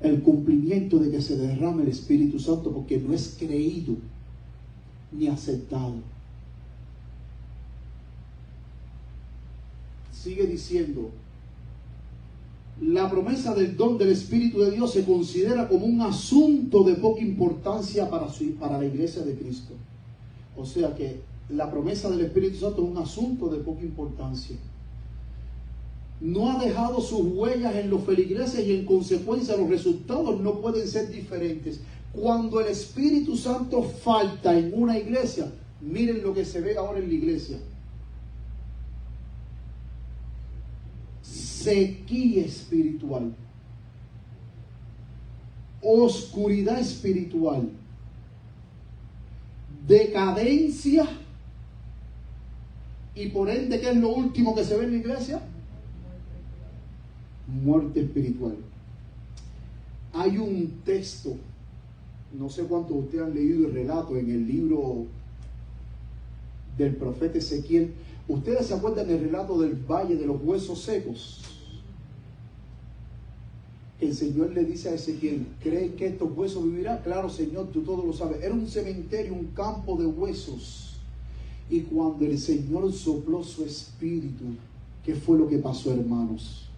El cumplimiento de que se derrame el Espíritu Santo, porque no es creído ni aceptado. Sigue diciendo, la promesa del don del Espíritu de Dios se considera como un asunto de poca importancia para la iglesia de Cristo. O sea que la promesa del Espíritu Santo es un asunto de poca importancia. No ha dejado sus huellas en los feligreses y en consecuencia los resultados no pueden ser diferentes. Cuando el Espíritu Santo falta en una iglesia, miren lo que se ve ahora en la iglesia. Sequía espiritual, oscuridad espiritual, decadencia y por ende, ¿qué es lo último que se ve en la iglesia? Muerte espiritual. Hay un texto, no sé cuántos de ustedes han leído el relato en el libro del profeta Ezequiel. ¿Ustedes se acuerdan del relato del valle de los huesos secos? El Señor le dice a Ezequiel, ¿creen que estos huesos vivirán? Claro, Señor, tú todo lo sabes. Era un cementerio, un campo de huesos. Y cuando el Señor sopló su espíritu, ¿qué fue lo que pasó, hermanos?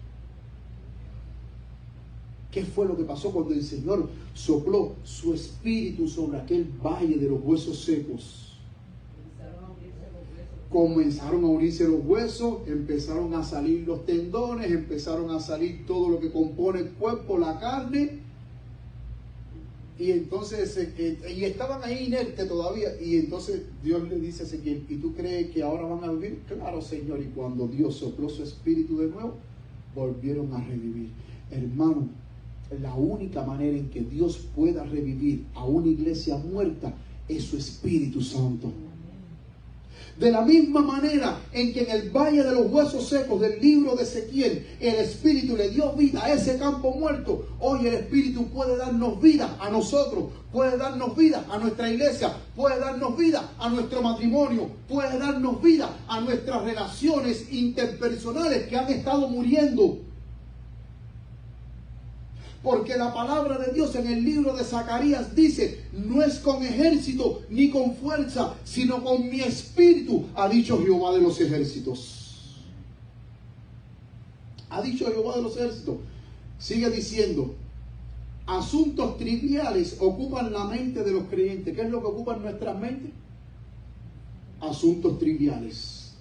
¿Qué fue lo que pasó cuando el Señor sopló su espíritu sobre aquel valle de los huesos secos? Comenzaron a unirse los huesos, empezaron a salir los tendones, empezaron a salir todo lo que compone el cuerpo, la carne, y entonces y estaban ahí inertes todavía, y entonces Dios le dice a Ezequiel, ¿y tú crees que ahora van a vivir? Claro, Señor. Y cuando Dios sopló su espíritu de nuevo, volvieron a revivir. Hermano, la única manera en que Dios pueda revivir a una iglesia muerta es su Espíritu Santo. De la misma manera en que en el valle de los huesos secos del libro de Ezequiel, el Espíritu le dio vida a ese campo muerto, hoy el Espíritu puede darnos vida a nosotros, puede darnos vida a nuestra iglesia, puede darnos vida a nuestro matrimonio, puede darnos vida a nuestras relaciones interpersonales que han estado muriendo. Porque la palabra de Dios en el libro de Zacarías dice, no es con ejército ni con fuerza, sino con mi espíritu, ha dicho Jehová de los ejércitos. Ha dicho Jehová de los ejércitos. Sigue diciendo, asuntos triviales ocupan la mente de los creyentes. ¿Qué es lo que ocupa nuestras mentes? Asuntos triviales.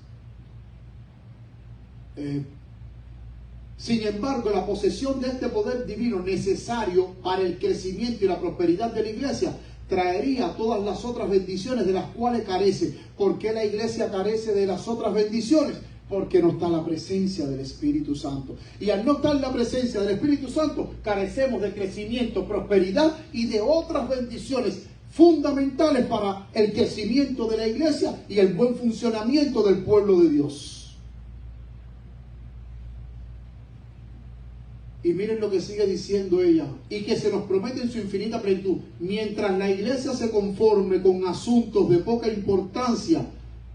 Sin embargo, la posesión de este poder divino necesario para el crecimiento y la prosperidad de la iglesia traería todas las otras bendiciones de las cuales carece. ¿Por qué la iglesia carece de las otras bendiciones? Porque no está la presencia del Espíritu Santo. Y al no estar la presencia del Espíritu Santo, carecemos de crecimiento, prosperidad y de otras bendiciones fundamentales para el crecimiento de la iglesia y el buen funcionamiento del pueblo de Dios. Y miren lo que sigue diciendo ella, y que se nos promete en su infinita plenitud. Mientras la iglesia se conforme con asuntos de poca importancia,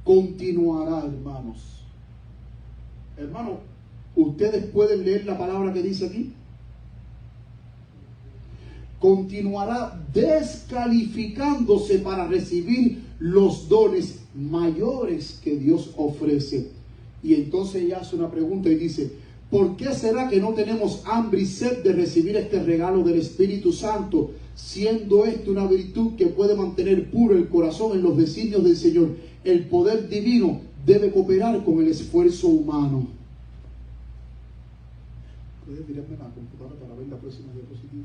continuará, hermanos. Hermanos, ¿ustedes pueden leer la palabra que dice aquí? Continuará descalificándose para recibir los dones mayores que Dios ofrece. Y entonces ella hace una pregunta y dice, ¿por qué será que no tenemos hambre y sed de recibir este regalo del Espíritu Santo, siendo esto una virtud que puede mantener puro el corazón en los designios del Señor? El poder divino debe cooperar con el esfuerzo humano. ¿Puedes mirarme en la computadora para ver la próxima diapositiva?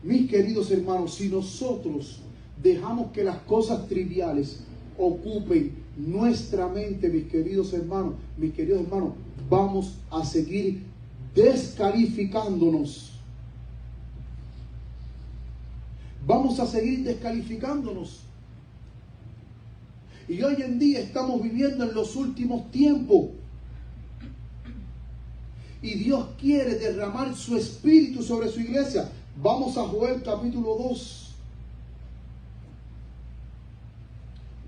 Mis queridos hermanos, si nosotros dejamos que las cosas triviales ocupen nuestra mente, mis queridos hermanos, vamos a seguir descalificándonos. Vamos a seguir descalificándonos. Y hoy en día estamos viviendo en los últimos tiempos. Y Dios quiere derramar su espíritu sobre su iglesia. Vamos a Joel capítulo 2.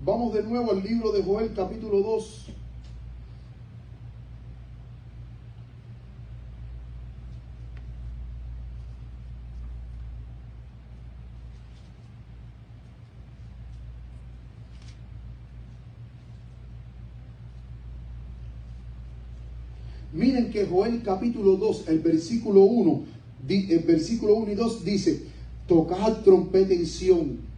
Vamos de nuevo al libro de Joel capítulo 2. Miren que Joel capítulo 2, el versículo 1 y 2 dice, tocad trompeta en Sión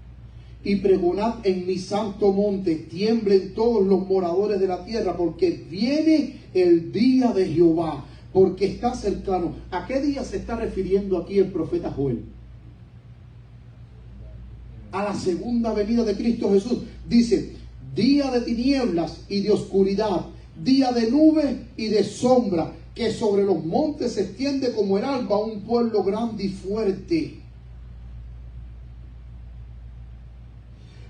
y pregonad en mi santo monte, tiemblen todos los moradores de la tierra, porque viene el día de Jehová, porque está cercano. ¿A qué día se está refiriendo aquí el profeta Joel? A la segunda venida de Cristo Jesús. Dice, día de tinieblas y de oscuridad, día de nube y de sombra, que sobre los montes se extiende como el alba un pueblo grande y fuerte.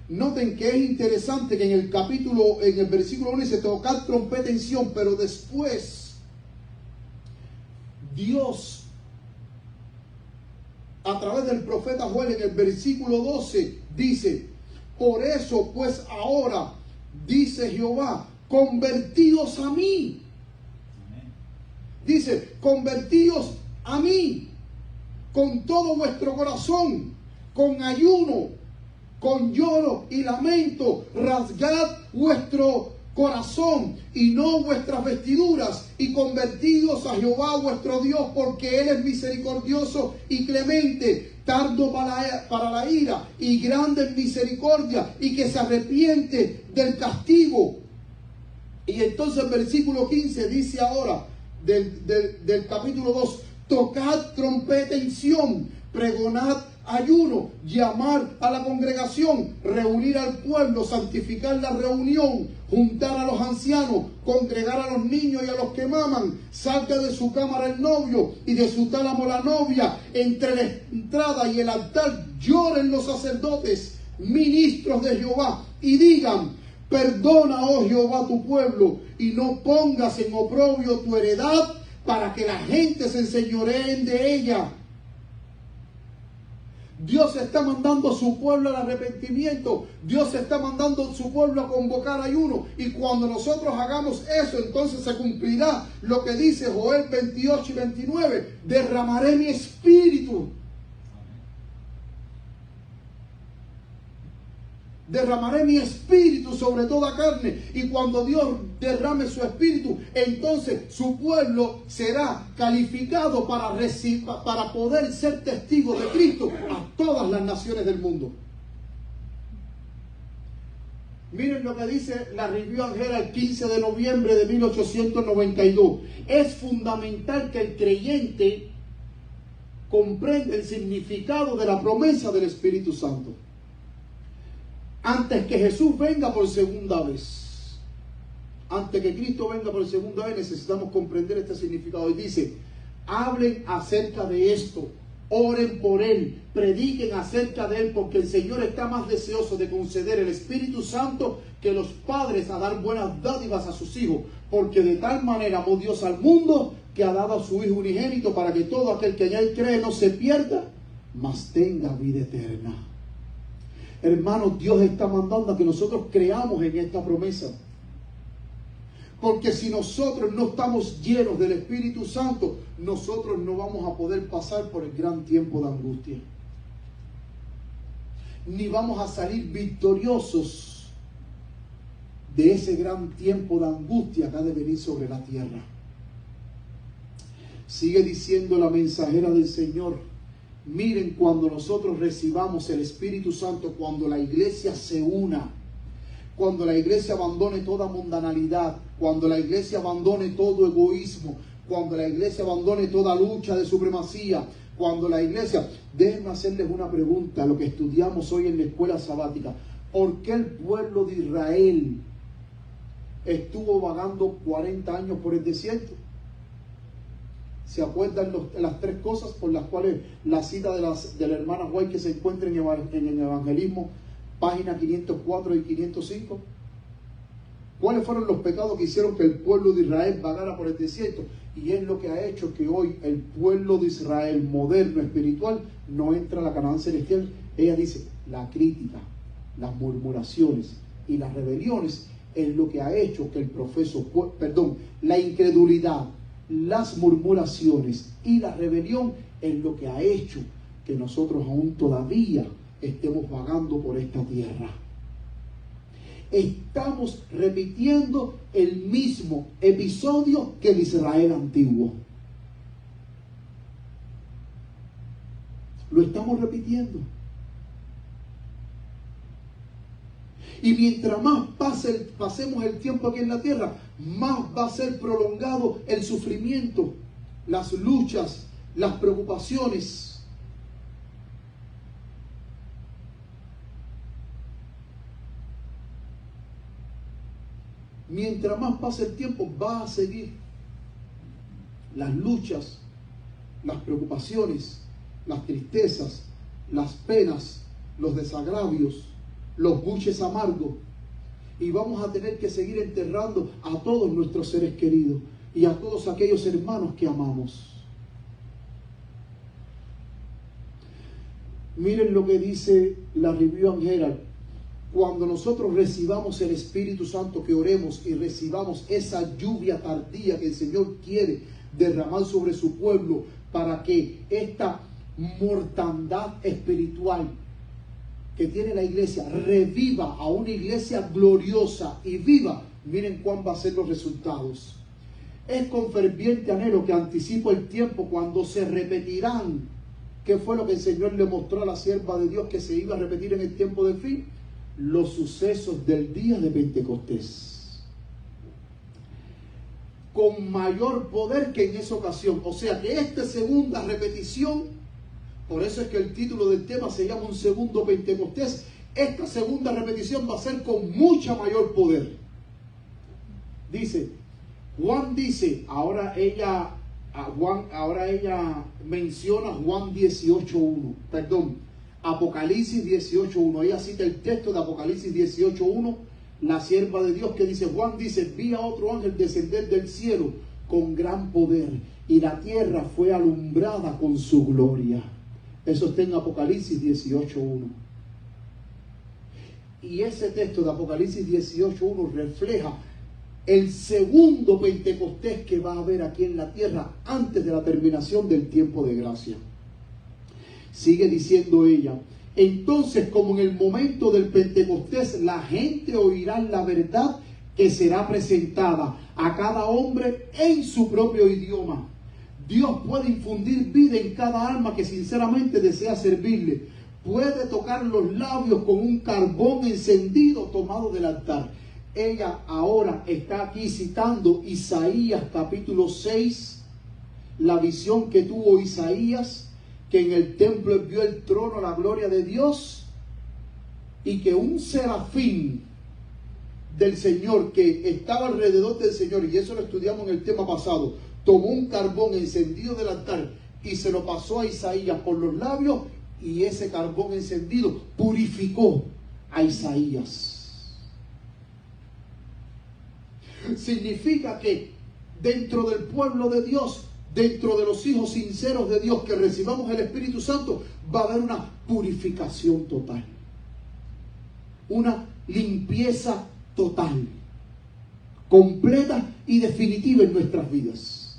Noten que es interesante que en el versículo 1 dice, tocad trompeta en Sión, pero después Dios, a través del profeta Joel, en el versículo 12, dice, por eso pues ahora, dice Jehová, convertíos a mí. Dice, convertíos a mí con todo vuestro corazón, con ayuno, con lloro y lamento, rasgad vuestro corazón y no vuestras vestiduras, y convertidos a Jehová vuestro Dios, porque Él es misericordioso y clemente, tardo para la ira y grande en misericordia, y que se arrepiente del castigo. Y entonces el versículo 15 dice ahora del capítulo 2, tocad trompeta en Sión, pregonad ayuno, llamar a la congregación, reunir al pueblo, santificar la reunión, juntar a los ancianos, congregar a los niños y a los que maman. Salga de su cámara el novio y de su tálamo la novia. Entre la entrada y el altar lloren los sacerdotes, ministros de Jehová, y digan: perdona, oh Jehová, tu pueblo, y no pongas en oprobio tu heredad, para que la gente se enseñoreen de ella. Dios está mandando a su pueblo al arrepentimiento. Dios está mandando a su pueblo a convocar ayuno. Y cuando nosotros hagamos eso, entonces se cumplirá lo que dice Joel 28 y 29. Derramaré mi espíritu. Derramaré mi espíritu sobre toda carne. Y cuando Dios derrame su espíritu, entonces su pueblo será calificado para poder ser testigo de Cristo a todas las naciones del mundo. Miren lo que dice la Review and Herald el 15 de noviembre de 1892. Es fundamental que el creyente comprenda el significado de la promesa del Espíritu Santo. Antes que Jesús venga por segunda vez, antes que Cristo venga por segunda vez, necesitamos comprender este significado. Y dice: hablen acerca de esto, oren por Él, prediquen acerca de Él, porque el Señor está más deseoso de conceder el Espíritu Santo que los padres a dar buenas dádivas a sus hijos, porque de tal manera amó Dios al mundo que ha dado a su Hijo unigénito, para que todo aquel que en Él cree no se pierda, mas tenga vida eterna. Hermanos, Dios está mandando a que nosotros creamos en esta promesa. Porque si nosotros no estamos llenos del Espíritu Santo, nosotros no vamos a poder pasar por el gran tiempo de angustia. Ni vamos a salir victoriosos de ese gran tiempo de angustia que ha de venir sobre la tierra. Sigue diciendo la mensajera del Señor: miren, cuando nosotros recibamos el Espíritu Santo, cuando la iglesia se una, cuando la iglesia abandone toda mundanalidad, cuando la iglesia abandone todo egoísmo, cuando la iglesia abandone toda lucha de supremacía, cuando la iglesia... Déjenme hacerles una pregunta, lo que estudiamos hoy en la escuela sabática. ¿Por qué el pueblo de Israel estuvo vagando 40 años por el desierto? ¿Se acuerdan las tres cosas por las cuales la cita de la hermana White, que se encuentra en el Evangelismo, página 504 y 505? ¿Cuáles fueron los pecados que hicieron que el pueblo de Israel vagara por el desierto? Y es lo que ha hecho que hoy el pueblo de Israel moderno, espiritual, no entra a la Canaán celestial. Ella dice: la crítica, las murmuraciones y las rebeliones es lo que ha hecho que el la incredulidad, las murmuraciones y la rebelión es lo que ha hecho que nosotros aún todavía estemos vagando por esta tierra. Estamos repitiendo el mismo episodio que el Israel antiguo. Lo estamos repitiendo. Y mientras más pasemos el tiempo aquí en la tierra, más va a ser prolongado el sufrimiento, las luchas, las preocupaciones. Mientras más pase el tiempo, va a seguir las luchas, las preocupaciones, las tristezas, las penas, los desagravios, los buches amargos, y vamos a tener que seguir enterrando a todos nuestros seres queridos y a todos aquellos hermanos que amamos. Miren lo que dice la Review and Herald: cuando nosotros recibamos el Espíritu Santo, que oremos y recibamos esa lluvia tardía que el Señor quiere derramar sobre su pueblo, para que esta mortandad espiritual que tiene la iglesia reviva a una iglesia gloriosa y viva. Miren cuán va a ser los resultados. Es con ferviente anhelo que anticipo el tiempo cuando se repetirán. ¿Qué fue lo que el Señor le mostró a la sierva de Dios que se iba a repetir en el tiempo del fin? Los sucesos del día de Pentecostés, con mayor poder que en esa ocasión. O sea que esta segunda repetición, por eso es que el título del tema se llama Un Segundo Pentecostés. Esta segunda repetición va a ser con mucha mayor poder. Juan dice, ahora ella menciona Juan 18:1. Perdón, Apocalipsis 18.1. Ella cita el texto de Apocalipsis 18.1. La sierva de Dios que dice, Juan dice, vi a otro ángel descender del cielo con gran poder y la tierra fue alumbrada con su gloria. Eso está en Apocalipsis 18.1. Y ese texto de Apocalipsis 18.1 refleja el segundo Pentecostés que va a haber aquí en la tierra antes de la terminación del tiempo de gracia. Sigue diciendo ella, entonces como en el momento del Pentecostés la gente oirá la verdad que será presentada a cada hombre en su propio idioma. Dios puede infundir vida en cada alma que sinceramente desea servirle. Puede tocar los labios con un carbón encendido tomado del altar. Ella ahora está aquí citando Isaías capítulo 6, la visión que tuvo Isaías, que en el templo vio el trono, la gloria de Dios, y que un serafín del Señor que estaba alrededor del Señor, y eso lo estudiamos en el tema pasado, tomó un carbón encendido del altar y se lo pasó a Isaías por los labios, y ese carbón encendido purificó a Isaías. Significa que dentro del pueblo de Dios, dentro de los hijos sinceros de Dios que recibamos el Espíritu Santo, va a haber una purificación total, una limpieza total, completa y definitiva en nuestras vidas.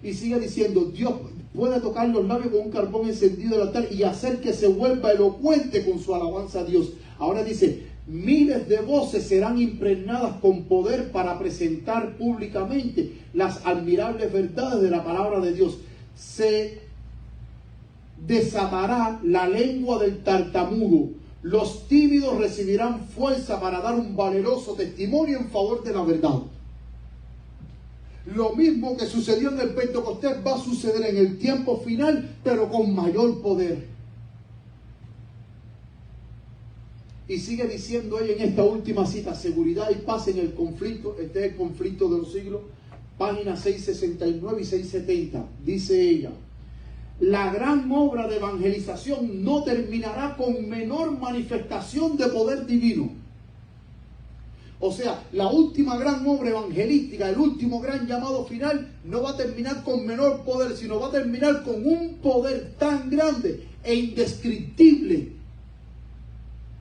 Y sigue diciendo, Dios puede tocar los labios con un carbón encendido del altar y hacer que se vuelva elocuente con su alabanza a Dios. Ahora dice, miles de voces serán impregnadas con poder para presentar públicamente las admirables verdades de la palabra de Dios. Se desatará la lengua del tartamudo. Los tímidos recibirán fuerza para dar un valeroso testimonio en favor de la verdad. Lo mismo que sucedió en el Pentecostés va a suceder en el tiempo final, pero con mayor poder. Y sigue diciendo ella en esta última cita, seguridad y paz en el conflicto. Este es el conflicto de los siglos, páginas 669 y 670. Dice ella, la gran obra de evangelización no terminará con menor manifestación de poder divino. O sea, la última gran obra evangelística, el último gran llamado final, no va a terminar con menor poder, sino va a terminar con un poder tan grande e indescriptible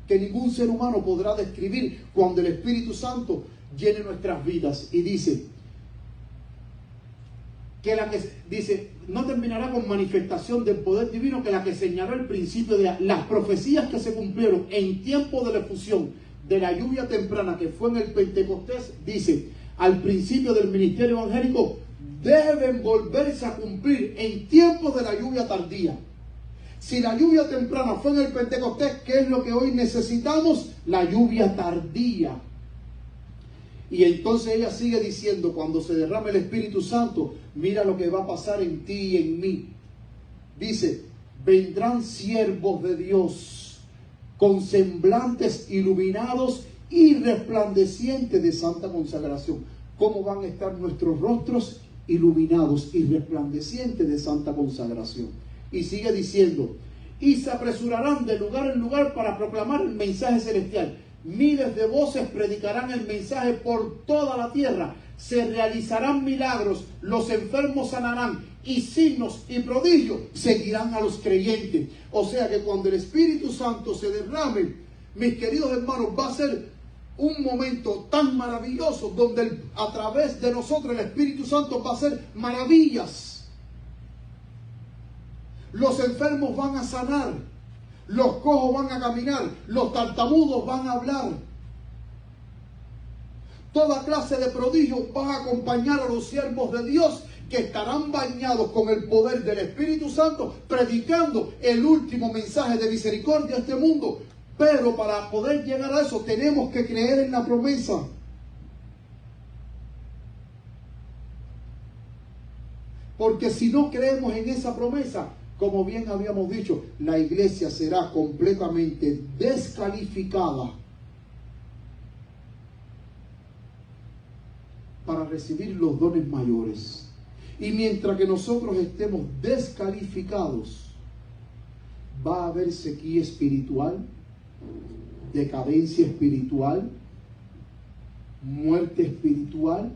que ningún ser humano podrá describir cuando el Espíritu Santo llene nuestras vidas. Y dice que no terminará con manifestación del poder divino, que la que señaló el principio de las profecías que se cumplieron en tiempo de la efusión de la lluvia temprana que fue en el Pentecostés, dice, al principio del ministerio evangélico, deben volverse a cumplir en tiempos de la lluvia tardía. Si la lluvia temprana fue en el Pentecostés, ¿qué es lo que hoy necesitamos? La lluvia tardía. Y entonces ella sigue diciendo, cuando se derrame el Espíritu Santo, mira lo que va a pasar en ti y en mí. Dice, vendrán siervos de Dios con semblantes iluminados y resplandecientes de santa consagración. ¿Cómo van a estar nuestros rostros? Iluminados y resplandecientes de santa consagración. Y sigue diciendo, y se apresurarán de lugar en lugar para proclamar el mensaje celestial. Miles de voces predicarán el mensaje por toda la tierra. Se realizarán milagros, los enfermos sanarán y signos y prodigios seguirán a los creyentes. O sea que cuando el Espíritu Santo se derrame, mis queridos hermanos, va a ser un momento tan maravilloso donde a través de nosotros el Espíritu Santo va a hacer maravillas. Los enfermos van a sanar, los cojos van a caminar, los tartamudos van a hablar. Toda clase de prodigios van a acompañar a los siervos de Dios que estarán bañados con el poder del Espíritu Santo, predicando el último mensaje de misericordia a este mundo. Pero para poder llegar a eso tenemos que creer en la promesa. Porque si no creemos en esa promesa, como bien habíamos dicho, la iglesia será completamente descalificada para recibir los dones mayores. Y mientras que nosotros estemos descalificados, va a haber sequía espiritual, decadencia espiritual, muerte espiritual.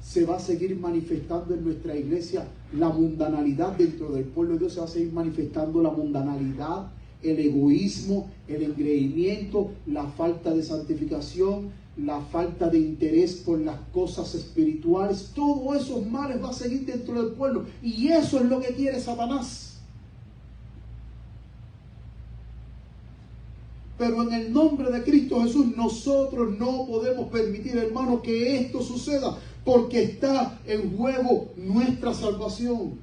Se va a seguir manifestando en nuestra iglesia la mundanalidad dentro del pueblo de Dios. Se va a seguir manifestando la mundanalidad, el egoísmo, el engreimiento, la falta de santificación, la falta de interés por las cosas espirituales. Todos esos males va a seguir dentro del pueblo, y eso es lo que quiere Satanás. Pero en el nombre de Cristo Jesús nosotros no podemos permitir, hermano, que esto suceda, porque está en juego nuestra salvación.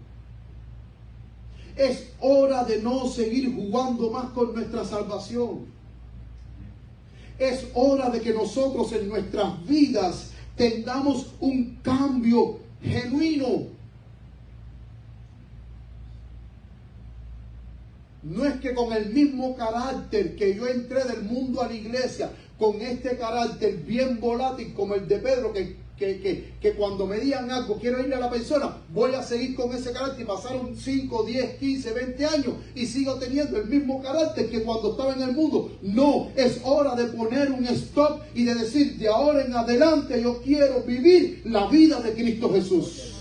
Es hora de no seguir jugando más con nuestra salvación. Es hora de que nosotros en nuestras vidas tengamos un cambio genuino. No es que con el mismo carácter que yo entré del mundo a la iglesia, con este carácter bien volátil como el de Pedro, que cuando me digan algo quiero irle a la persona, voy a seguir con ese carácter, y pasaron 5, 10, 15, 20 años y sigo teniendo el mismo carácter que cuando estaba en el mundo. No, es hora de poner un stop y de decir, de ahora en adelante yo quiero vivir la vida de Cristo Jesús.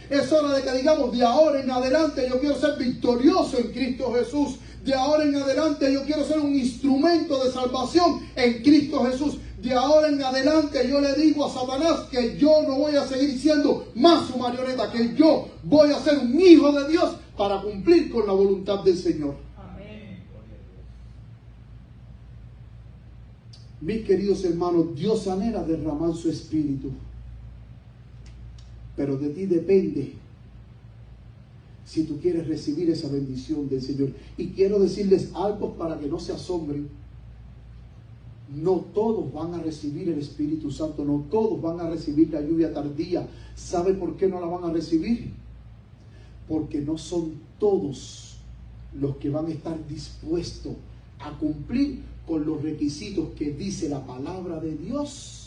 Es hora de que digamos, de ahora en adelante yo quiero ser victorioso en Cristo Jesús. De ahora en adelante yo quiero ser un instrumento de salvación en Cristo Jesús. De ahora en adelante yo le digo a Satanás que yo no voy a seguir siendo más su marioneta, que yo voy a ser un hijo de Dios para cumplir con la voluntad del Señor. Amén. Mis queridos hermanos, Dios anhela derramar su espíritu. Pero de ti depende si tú quieres recibir esa bendición del Señor. Y quiero decirles algo para que no se asombren. No todos van a recibir el Espíritu Santo. No todos van a recibir la lluvia tardía. ¿Sabe por qué no la van a recibir? Porque no son todos los que van a estar dispuestos a cumplir con los requisitos que dice la palabra de Dios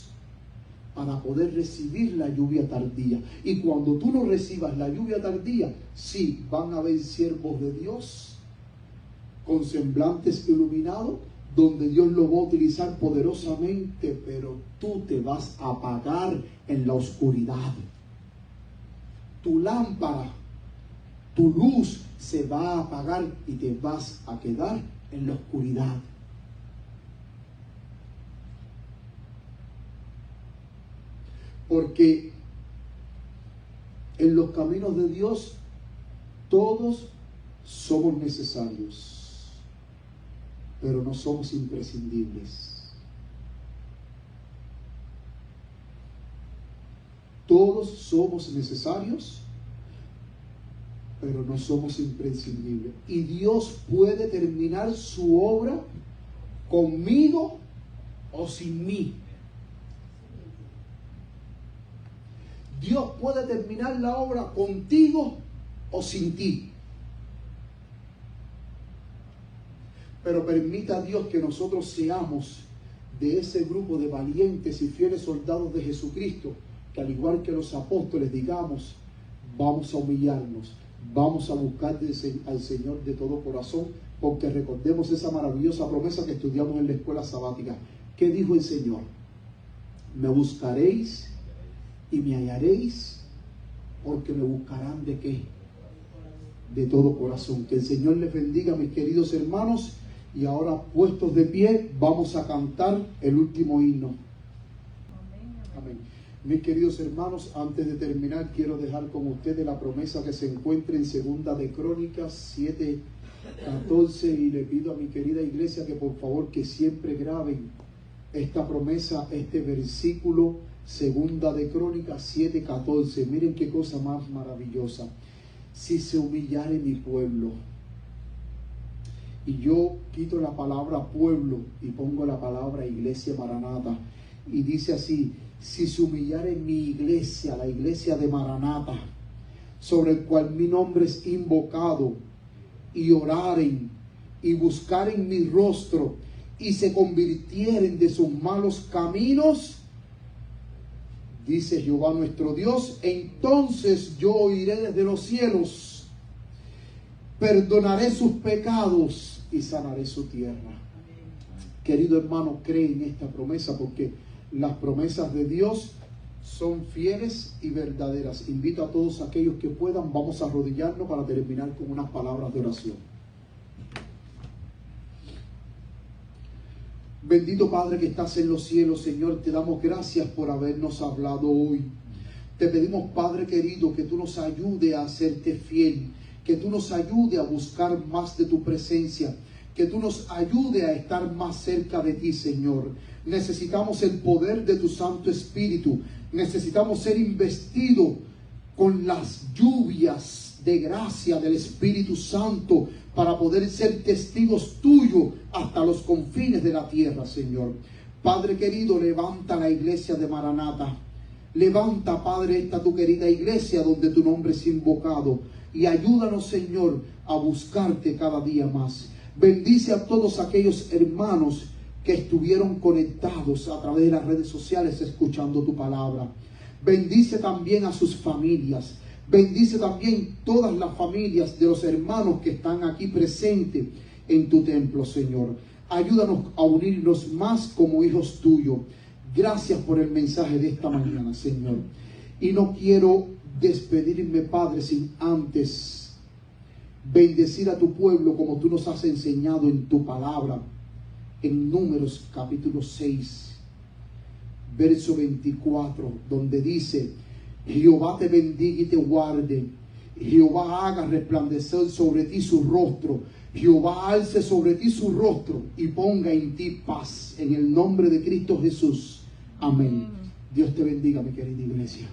para poder recibir la lluvia tardía. Y cuando tú no recibas la lluvia tardía, sí, van a haber siervos de Dios con semblantes iluminados, donde Dios lo va a utilizar poderosamente, pero tú te vas a apagar en la oscuridad. Tu lámpara, tu luz se va a apagar y te vas a quedar en la oscuridad. Porque en los caminos de Dios todos somos necesarios, pero no somos imprescindibles. Todos somos necesarios, pero no somos imprescindibles. Y Dios puede terminar su obra conmigo o sin mí. Dios puede terminar la obra contigo o sin ti. Pero permita a Dios que nosotros seamos de ese grupo de valientes y fieles soldados de Jesucristo, que al igual que los apóstoles digamos, vamos a humillarnos, vamos a buscar al Señor de todo corazón, porque recordemos esa maravillosa promesa que estudiamos en la escuela sabática. ¿Qué dijo el Señor? Me buscaréis y me hallaréis, porque me buscarán ¿de qué? De todo corazón. Que el Señor les bendiga, mis queridos hermanos. Y ahora, puestos de pie, vamos a cantar el último himno. Amén. Mis queridos hermanos, antes de terminar, quiero dejar con ustedes la promesa que se encuentra en 2 de Crónicas 7:14, y le pido a mi querida iglesia que por favor que siempre graben esta promesa, este versículo. 2 de Crónicas 7:14. Miren qué cosa más maravillosa. Si se humillare mi pueblo. Y yo quito la palabra pueblo y pongo la palabra iglesia Maranata. Y dice así: si se humillare mi iglesia, la iglesia de Maranata, sobre el cual mi nombre es invocado, y oraren y buscaren mi rostro y se convirtieren de sus malos caminos, dice Jehová nuestro Dios, entonces yo oiré desde los cielos perdonaré sus pecados y sanaré su tierra. Querido hermano, cree en esta promesa, porque las promesas de Dios son fieles y verdaderas. Invito a todos aquellos que puedan, vamos a arrodillarnos para terminar con unas palabras de oración. Bendito Padre que estás en los cielos, Señor, te damos gracias por habernos hablado hoy. Te pedimos, Padre querido, que tú nos ayude a hacerte fiel, que tú nos ayude a buscar más de tu presencia, que tú nos ayude a estar más cerca de ti, Señor. Necesitamos el poder de tu Santo Espíritu. Necesitamos ser investidos con las lluvias de gracia del Espíritu Santo para poder ser testigos tuyos hasta los confines de la tierra, Señor. Padre querido, levanta la iglesia de Maranata. Levanta, Padre, esta tu querida iglesia donde tu nombre es invocado. Y ayúdanos, Señor, a buscarte cada día más. Bendice a todos aquellos hermanos que estuvieron conectados a través de las redes sociales escuchando tu palabra. Bendice también a sus familias. Bendice también todas las familias de los hermanos que están aquí presentes en tu templo, Señor. Ayúdanos a unirnos más como hijos tuyos. Gracias por el mensaje de esta mañana, Señor. Y no quiero despedirme, Padre, sin antes bendecir a tu pueblo como tú nos has enseñado en tu palabra. En Números capítulo 6, verso 24, donde dice: Jehová te bendiga y te guarde. Jehová haga resplandecer sobre ti su rostro. Jehová alce sobre ti su rostro y ponga en ti paz. En el nombre de Cristo Jesús. Amén. Dios te bendiga, mi querida iglesia.